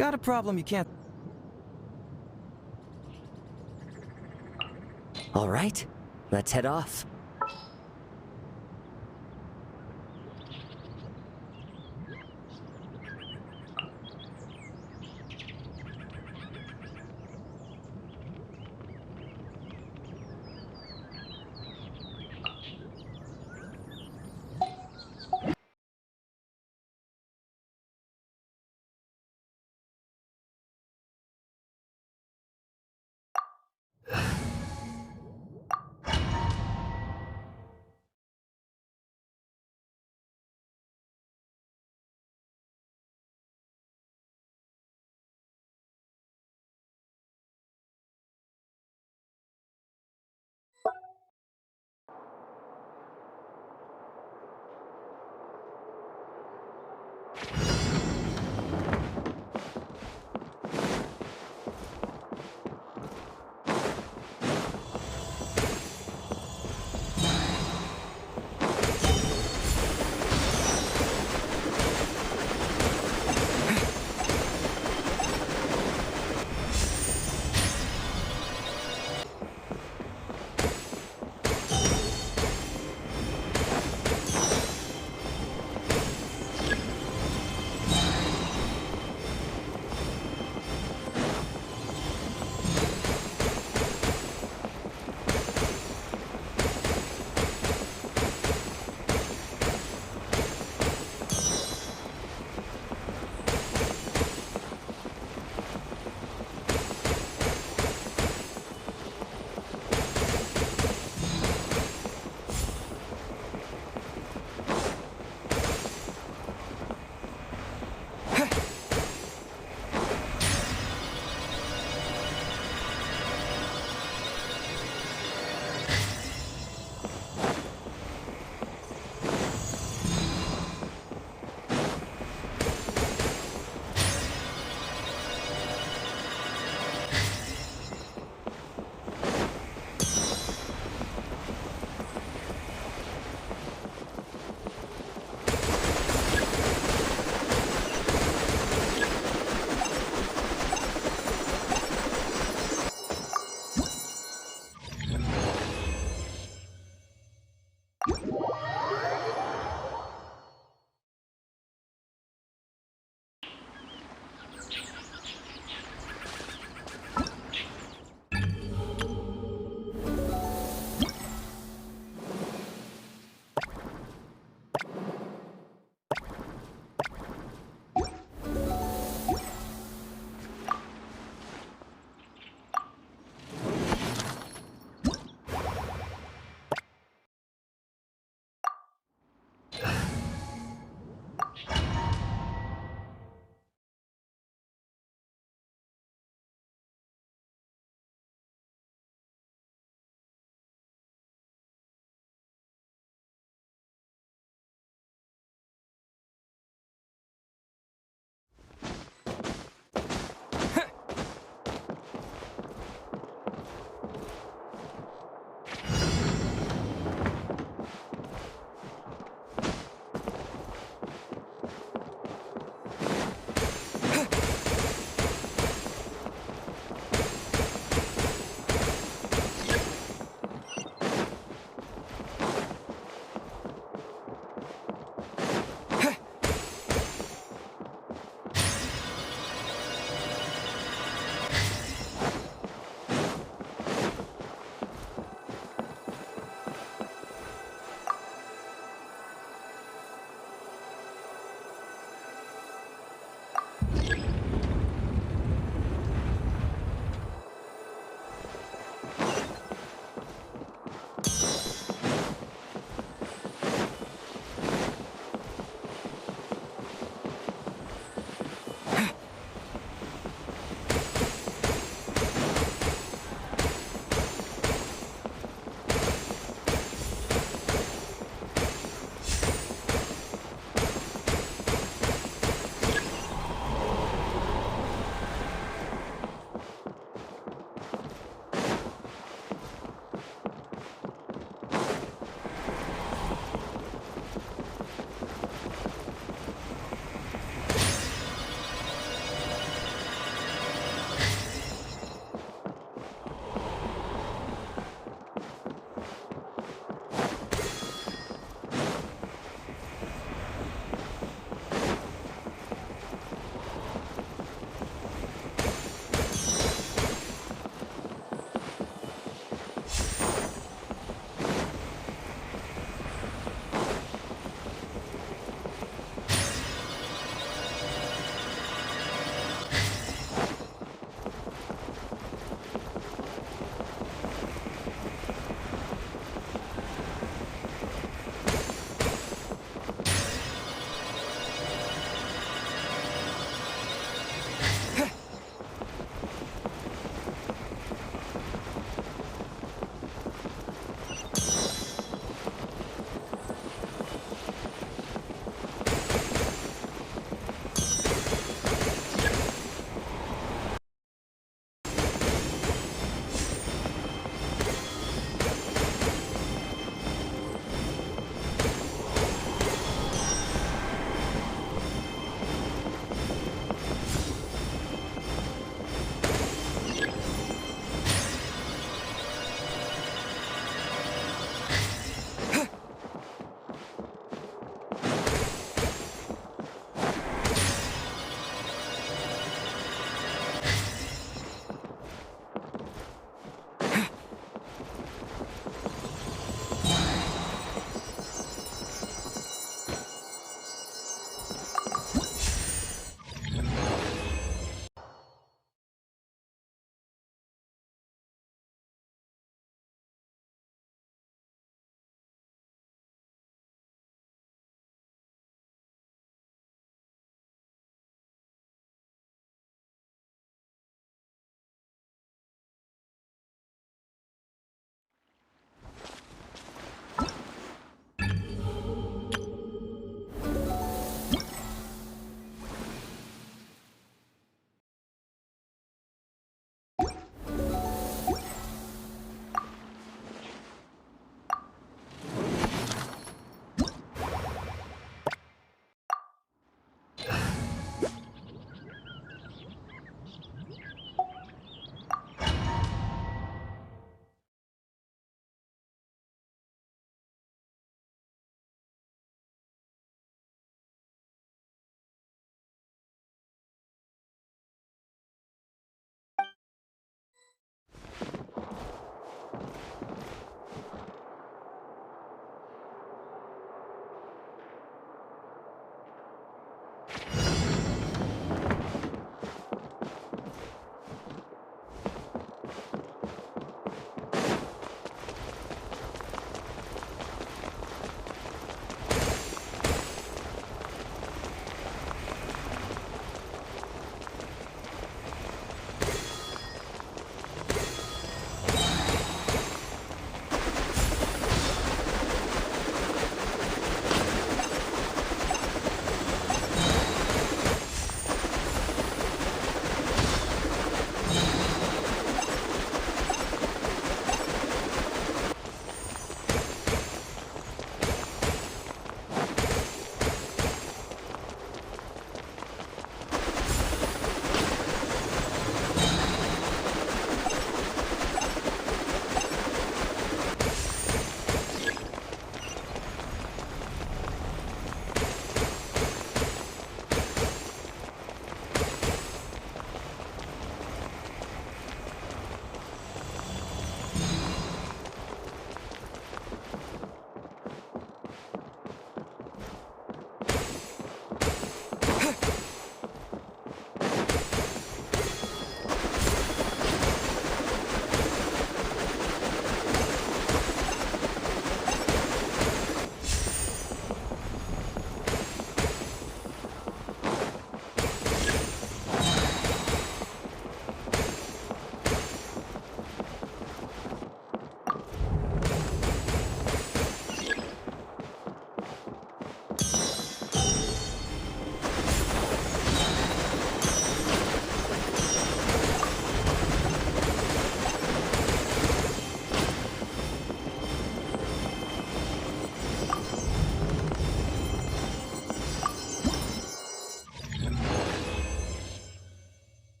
Got a problem you can't... All right, let's head off.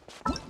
What?